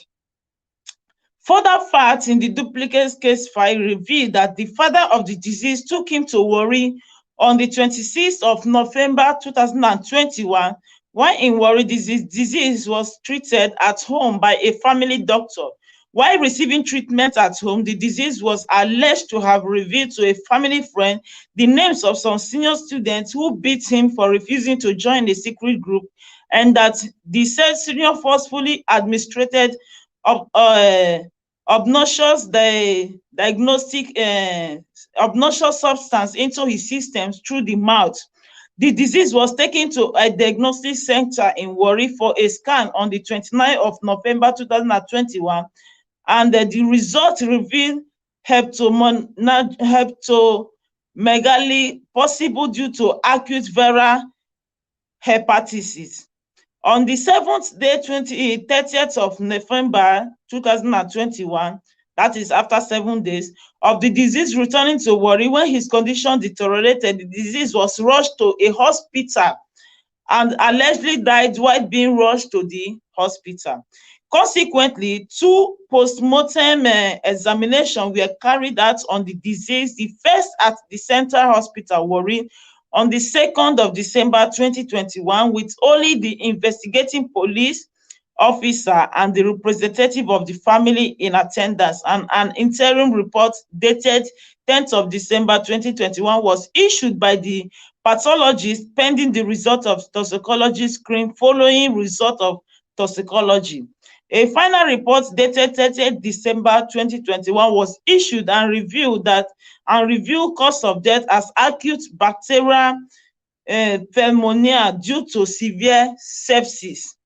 Further facts in the duplicate case file revealed that the father of the deceased took him to Warri on the 26th of November 2021. While in Warri, the disease was treated at home by a family doctor. While receiving treatment at home, the disease was alleged to have revealed to a family friend the names of some senior students who beat him for refusing to join a secret group, and that the said senior forcefully administered obnoxious obnoxious substance into his system through the mouth. The disease was taken to a diagnostic center in Warri for a scan on the 29th of November 2021, and the result revealed hepatomegaly, possible due to acute viral hepatitis. On the 7th day, 30th of November 2021, that is after 7 days, of the disease returning to Warri, when his condition deteriorated, the disease was rushed to a hospital and allegedly died while being rushed to the hospital. Consequently, 2 post-mortem examinations were carried out on the disease, the first at the Central Hospital, Warri, on the 2nd of December 2021, with only the investigating police officer and the representative of the family in attendance, and an interim report dated 10th of December 2021 was issued by the pathologist pending the result of toxicology screen following result of toxicology. A final report dated 30th December 2021 was issued and revealed cause of death as acute bacterial pneumonia due to severe sepsis.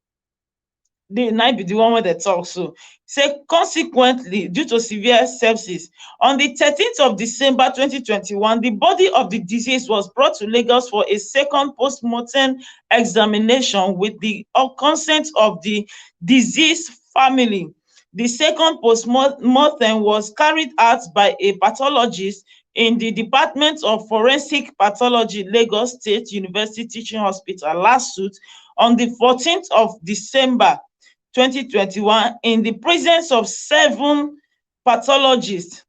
The might be the one where they talk. So say consequently, due to severe sepsis, on the 13th of December 2021, the body of the deceased was brought to Lagos for a second post-mortem examination with the consent of the deceased family. The second post-mortem was carried out by a pathologist in the Department of Forensic Pathology, Lagos State University Teaching Hospital, LASUT, on the 14th of December 2021, in the presence of 7 pathologists.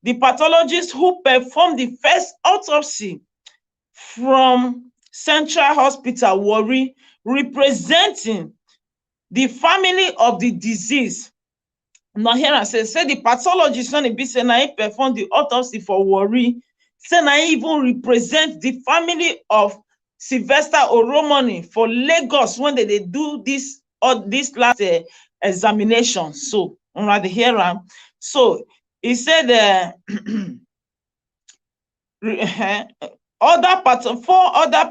The pathologist who performed the first autopsy from Central Hospital, Warri, representing the family of the deceased. Now here I say the pathologist when be say na he perform the autopsy for Warri, say na he even represent the family of Sylvester Oromoni for Lagos when they do this last examination. So una dey hear am. So he said 4 other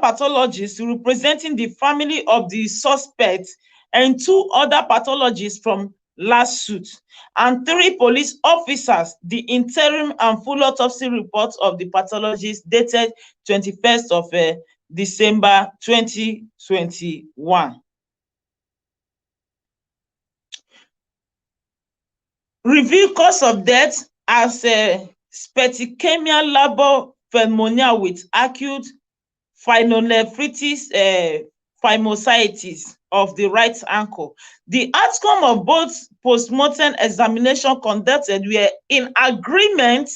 pathologists representing the family of the suspect, and 2 other pathologists from LASUT, and 3 police officers. The interim and full autopsy report of the pathologist dated 21st of December 2021. Reveal cause of death as splenic labor pneumonia with acute pyelonephritis phimositis of the right ankle. The outcome of both post-mortem examination conducted were in agreement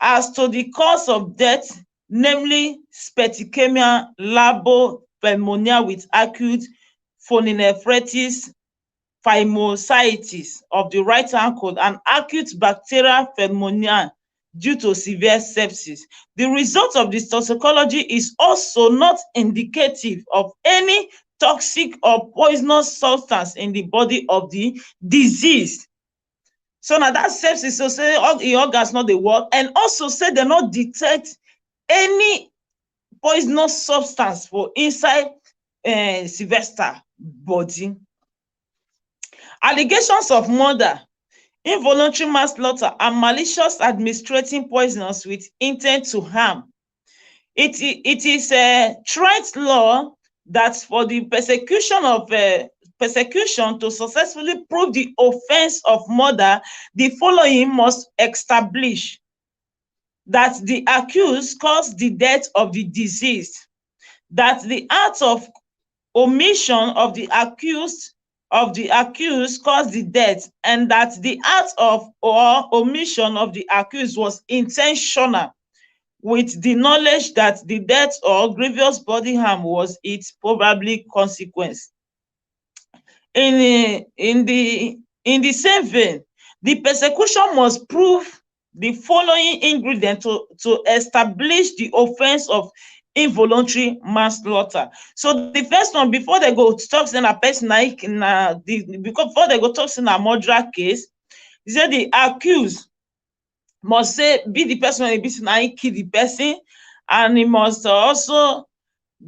as to the cause of death, namely splenic labor pneumonia with acute pyelonephritis phimositis of the right ankle and acute bacterial pneumonia due to severe sepsis. The result of this toxicology is also not indicative of any toxic or poisonous substance in the body of the deceased. So now that sepsis, so say all the organs not dey work, and also say they not detect any poisonous substance for inside Sylvester body. Allegations of murder, involuntary manslaughter, and malicious administering poisons with intent to harm. It is a trite law that for the persecution of persecution to successfully prove the offense of murder, the following must establish: that the accused caused the death of the deceased, that the act of omission of the accused caused the death, and that the act of or omission of the accused was intentional, with the knowledge that the death or grievous body harm was its probable consequence. In the same vein, the persecution must prove the following ingredient to establish the offense of involuntary manslaughter. So the first one, before they go talk say na person before they go talk say na murder case, e say the accused must say be the person wey be say na him kill the person, and he must also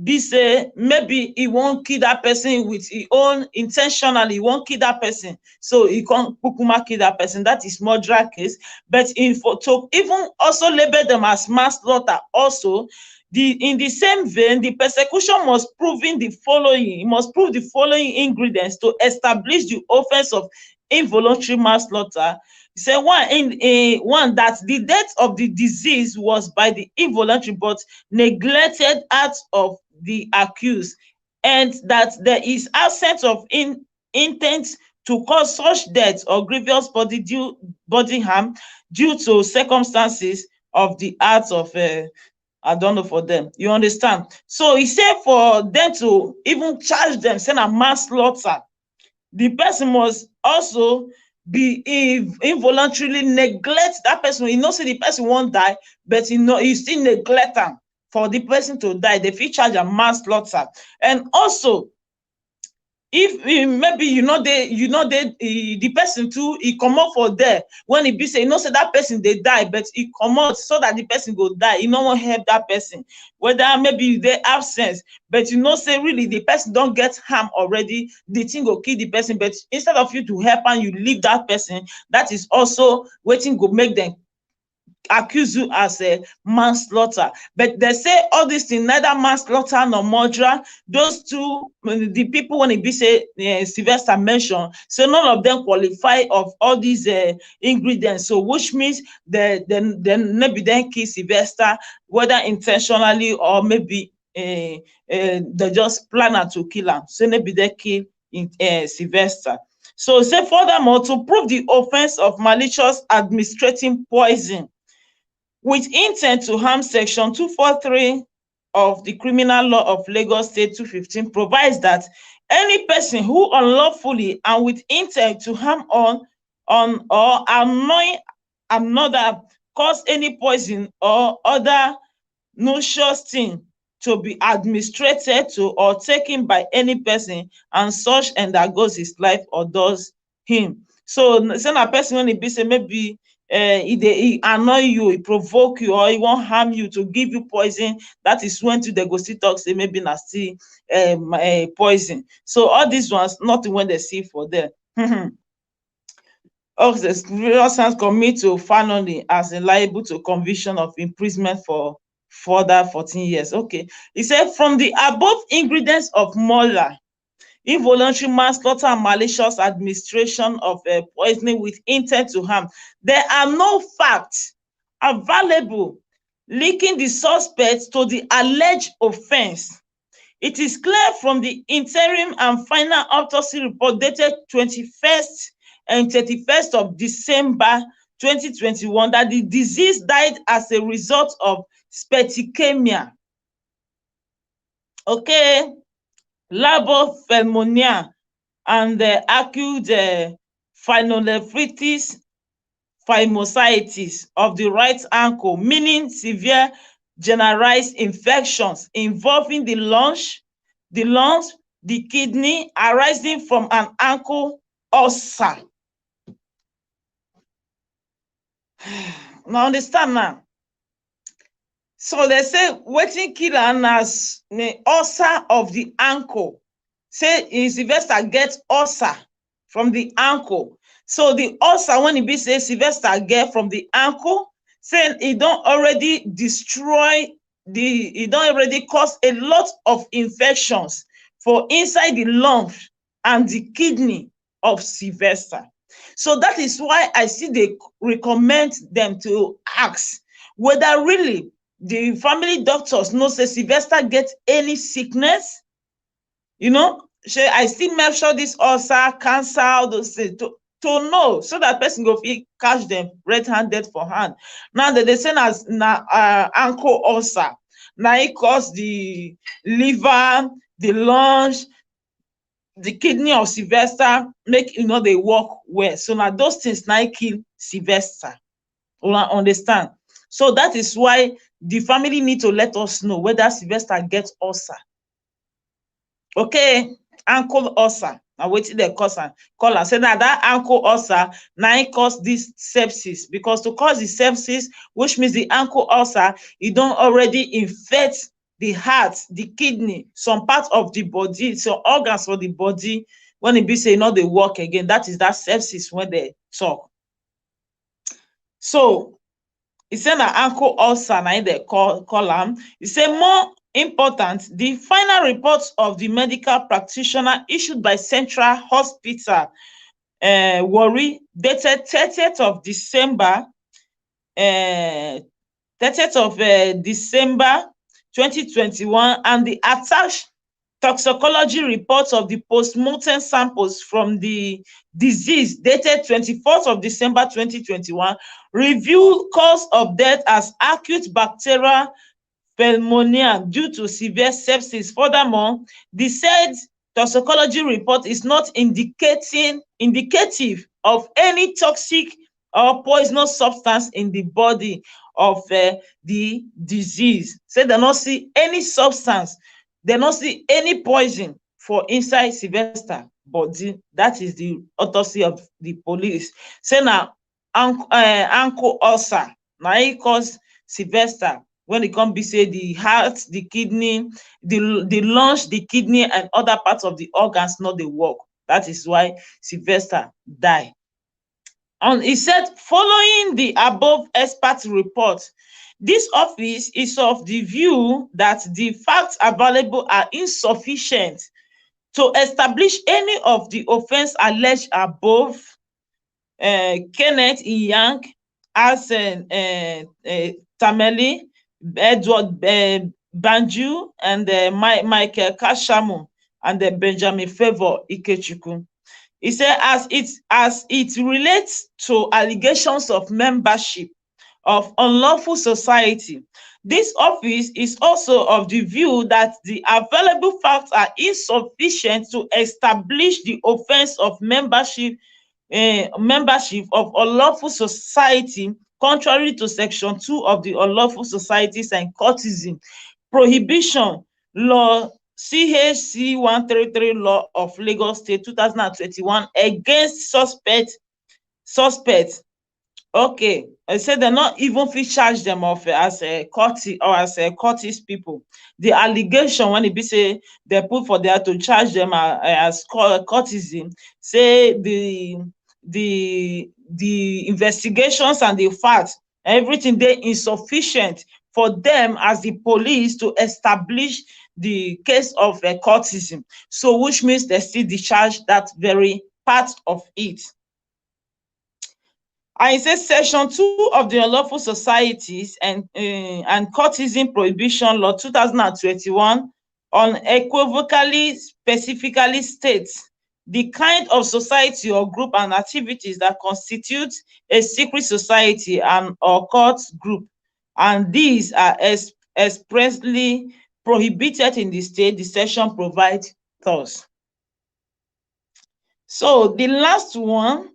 be say maybe he wan kill that person with his own intentionally, he wan kill that person, so he come kukuma kill that person. That is murder case. But to even also label them as manslaughter also, in the same vein, the persecution must prove the following ingredients to establish the offense of involuntary manslaughter. Say one, that the death of the deceased was by the involuntary but neglected act of the accused, and that there is absence of intent to cause such death or grievous body harm due to circumstances of the act of I don't know for them. You understand? So he said for them to even charge them, say na manslaughter, the person must also be involuntarily neglect that person. You know, say the person won't die, but you still neglect am for the person to die. They fit charge am manslaughter. And also, if maybe the person too, he comot for there when he be say, say that person dey die, but he comot so that the person go die. You no wan help that person, whether maybe they absence, but say really the person don get harm already, the thing go kill the person, but instead of you to help and you leave that person, that is also wetin go make them accuse you as a manslaughter. But they say all these things, neither manslaughter nor murder, those two, the people when it be say Sylvester mentioned, so none of them qualify of all these ingredients. So which means they maybe then kill Sylvester, whether intentionally or maybe they just plan to kill him. So maybe they kill Sylvester. So say furthermore, to prove the offense of malicious administrating poison with intent to harm, section 243 of the criminal law of Lagos State 215 provides that any person who unlawfully and with intent to harm on or annoy another cause any poison or other noxious thing to be administrated to or taken by any person, and such undergoes his life or does him. So say na person when he be say maybe he annoy you, he provoke you, or he wan harm you to give you poison, that is when they go still talk say maybe na still poison. So all these ones, nothing when they see for them. Of the serious offense commit to felony as liable to conviction of imprisonment for further 14 years. Okay, he said from the above ingredients of murder, involuntary manslaughter, and malicious administration of poisoning with intent to harm, there are no facts available linking the suspect to the alleged offense. It is clear from the interim and final autopsy report dated 21st and 31st of December 2021 that the deceased died as a result of specticemia. Okay, labor pneumonia and acute pyelonephritis phagocytis of the right ankle, meaning severe generalized infections involving the lungs, the kidney, arising from an ankle ulcer. Now understand now. So they say wetin kill am as the ulcer of the ankle. Say Sylvester get ulcer from the ankle. So the ulcer when e be say Sylvester get from the ankle, say e don already destroy e don already cause a lot of infections for inside the lungs and the kidney of Sylvester. So that is why I still dey recommend them to ask whether really the family doctors know say Sylvester get any sickness. You know, shey I still measure this ulcer, cancer, all those things to know, so that person go fit catch them red-handed for hand. Now dem dey say na ankle ulcer, na it cause the liver, the lungs, the kidney of Sylvester make e no dey work well. So na those things na kill Sylvester. Una understand? So that is why the family need to let us know whether Sylvester get ulcer. Okay, ankle ulcer na wetin dem call am say na that ankle ulcer na im cause this sepsis, because to cause the sepsis, which means the ankle ulcer, e don already infect the heart, the kidney, some part of the body, some organs for the body, when e be say e no dey work again. That is that sepsis wey dem talk. So e say na ankle ulcer na im dem call am. E say more important, the final report of the medical practitioner issued by Central Hospital Warri, dated 30th of December 2021, and the attached toxicology reports of the post-mortem samples from the disease dated 24th of December 2021 revealed cause of death as acute bacterial pneumonia due to severe sepsis. Furthermore, the said toxicology report is not indicative of any toxic or poisonous substance in the body of the disease. Say dem no see any substance, dem no see any poison for inside Sylvester body. That is the autopsy of the police. Say na ankle ulcer na im cause Sylvester, when e come be say the heart, the kidney, the lungs, the kidney, and other parts of the organs no dey work. That is why Sylvester die. And he said, following the above expert report, this office is of the view that the facts available are insufficient to establish any of the offense alleged above. Kenneth Iyank, as Tameli, Edward Banju, and Michael Kashamu, and Benjamin Favour Ikechukwu. He said, as it relates to allegations of membership of unlawful society, this office is also of the view that the available facts are insufficient to establish the offense of membership of unlawful society, contrary to Section 2 of the Unlawful Societies and Cultism Prohibition Law, CHC 133 Law of Lagos State 2021, against suspect. Okay, I said they're not even fit charge them of as a cultist or as a cultist people. The allegation when it be say they put for there to charge them as cultism, say the investigations and the facts, everything dey insufficient for them as the police to establish the case of cultism. So which means they still discharge that very part of it. And it says Section 2 of the Unlawful Societies and Cultism Prohibition Law 2021 unequivocally specifically states the kind of society or group and activities that constitute a secret society and or cult group, and these are expressly prohibited in the state. The section provides thus. So the last one,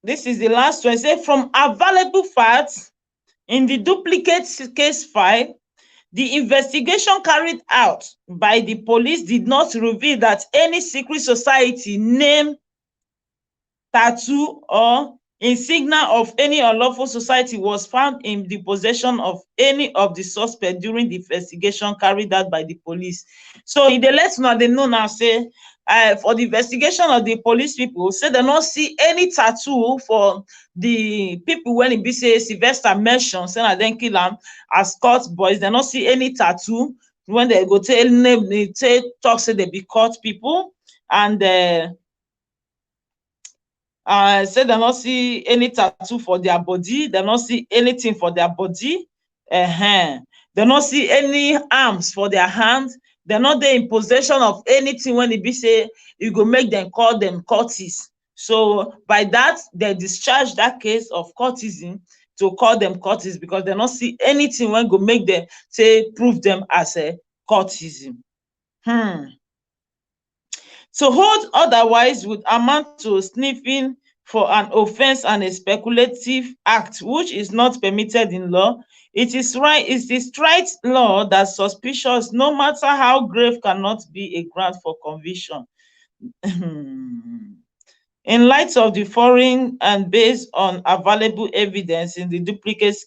this is the last one. Say from available facts in the duplicate case file, the investigation carried out by the police did not reveal that any secret society name, tattoo, or insignia of any unlawful society was found in the possession of any of the suspects during the investigation carried out by the police. So in the let una dey know now say for the investigation of the police people, say they not see any tattoo for the people when it be say Sylvester mentioned, say na dem kill am as cult boys. They not see any tattoo when they go tell name, they talk say they be court people, and say they not see any tattoo for their body, they not see anything for their body, they not see any arms for their hands, they not dey in possession of anything when e be say you go make them call them courteous. So by that, they discharge that case of courtesan to call them courteous, because they not see anything when go make them say prove them as a courtesan. To hold otherwise would amount to sniffing for an offense and a speculative act which is not permitted in law. It is right law that suspicious, no matter how grave, cannot be a ground for conviction. In light of the foreign and based on available evidence in the duplicate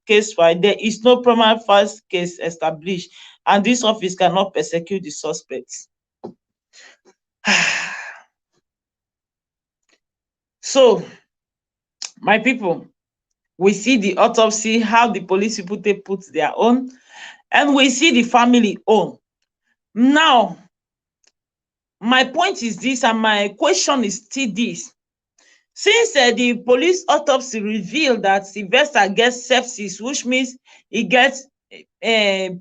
case file, there is no prima facie case established, and this office cannot persecute the suspects. So, my people, we see the autopsy, how the police people they put their own, and we see the family own. Now, my point is this, and my question is still this. Since the police autopsy revealed that Sylvester gets sepsis, which means he gets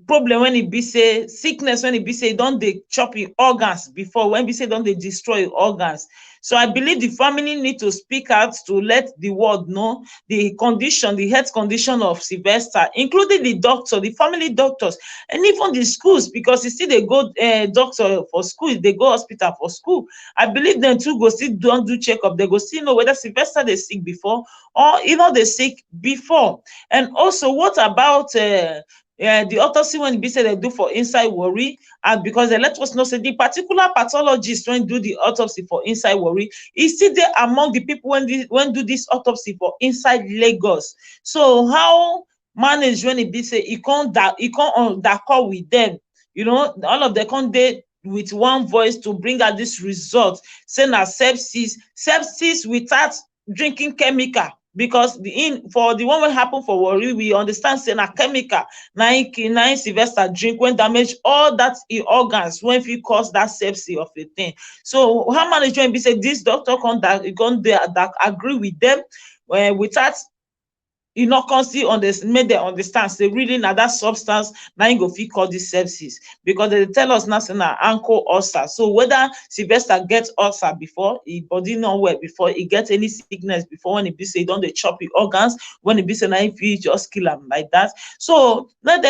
problem when e be say sickness, when e be say don dey chop im organs before, when be say don dey destroy im organs. So I believe the family need to speak out to let the world know the condition, the health condition of Sylvester, including the doctor, the family doctors, and even the schools, because e still dey go doctor for school, dey go hospital for school. I believe dem too go still don do checkup. They go still know whether Sylvester dey sick before or e no dey sick before. And also, what about the autopsy when be say they do for inside worry, and because they let us know say the particular pathologist when do the autopsy for inside worry, e still there among the people when do this autopsy for inside Lagos. So how manage when it be say e can't d'accord with them, you know, all of them can't dey with one voice to bring out this result, say na sepsis without drinking chemical, because for the one wey happen for Warri, we understand say na chemical na im Sylvester drink when damage all that organs when fit cause that sepsis of a thing. So how management be say this doctor come that agree with them without e no come still make dem understand say really na that substance na im go fit cause this sepsis, because they tell us now say na ankle ulcer. So whether Sylvester get ulcer before, e body no well before, e get any sickness before, when e be say e don dey chop im organs, when e be say na im fit just kill am like that. So let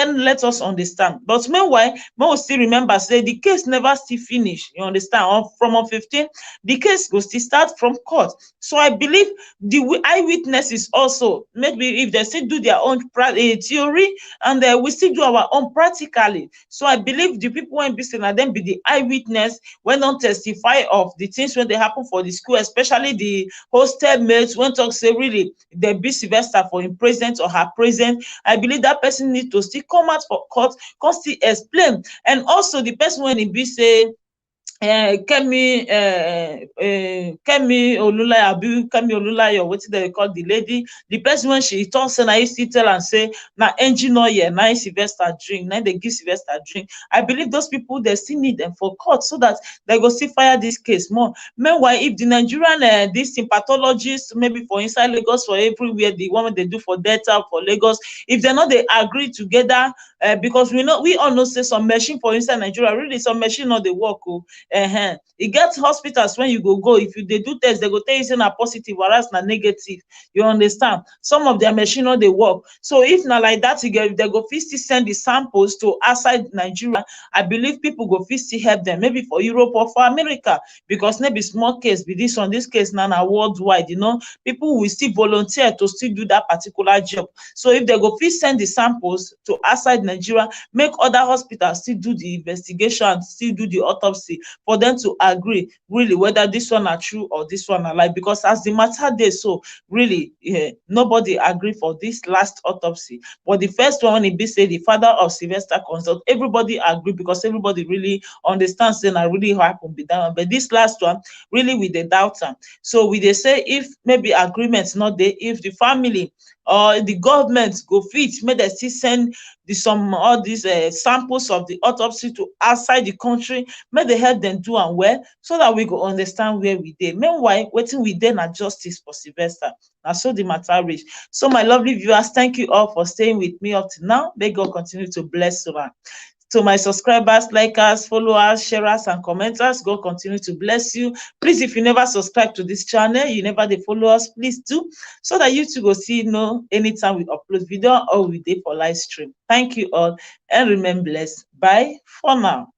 us understand. But meanwhile, make we still remember say the case never still finish, you understand. From on 15, the case go still start from court. So I believe the eyewitnesses also, maybe if they still do their own theory, and we still do our own practically. So I believe the people when be saying na them be the eyewitness when don't testify of the things when they happen for the school, especially the hostel mates when talk say really they be Sylvester for him present or her present. I believe that person need to still come out for court, come still explain. And also the person when he be say Kemi Olulayo, wetin dem dey call the lady, the person when she talk say na im still tell am say na engine oil na im Sylvester drink, na im dey give Sylvester drink. I believe those people they still need them for court so that they go still fire this case more. Meanwhile, if the Nigerian this pathologist, maybe for inside Lagos, for everywhere, the one they do for Delta, for Lagos, if they not they agree together, because we all know say some machine for inside Nigeria, really some machine not they work. E get hospitals when you go, if you they do test, they go tell you say na positive, whereas na negative. You understand? Some of their machine no dey work. So if na like that, they go fit still send the samples to outside Nigeria. I believe people go fit still help them, maybe for Europe or for America, because maybe small case be this one. This case now na worldwide. People will still volunteer to still do that particular job. So if they go fit send the samples to outside Nigeria, make other hospitals still do the investigation, still do the autopsy, for them to agree really whether this one are true or this one are lie. Because as the matter dey, so really nobody agree for this last autopsy. But the first one, it be say the father of Sylvester consult, everybody agree, because everybody really understands say na really happen be that one. But this last one, really with the doubt am. So we dey say if maybe agreement not there, if the family or the government go fit make dem still send all these samples of the autopsy to outside the country, make dem help dem do am well, so that we go understand where we dey. Meanwhile, wetin we dey na justice for Sylvester. Na so the matter reach. So my lovely viewers, thank you all for staying with me up to now. May God continue to bless you. To my subscribers, likers, followers, sharers, and commenters, God continue to bless you. Please, if you never subscribe to this channel, you never dey follow us, please do, so that you too go see anytime we upload video or we dey for live stream. Thank you all and remain blessed. Bye for now.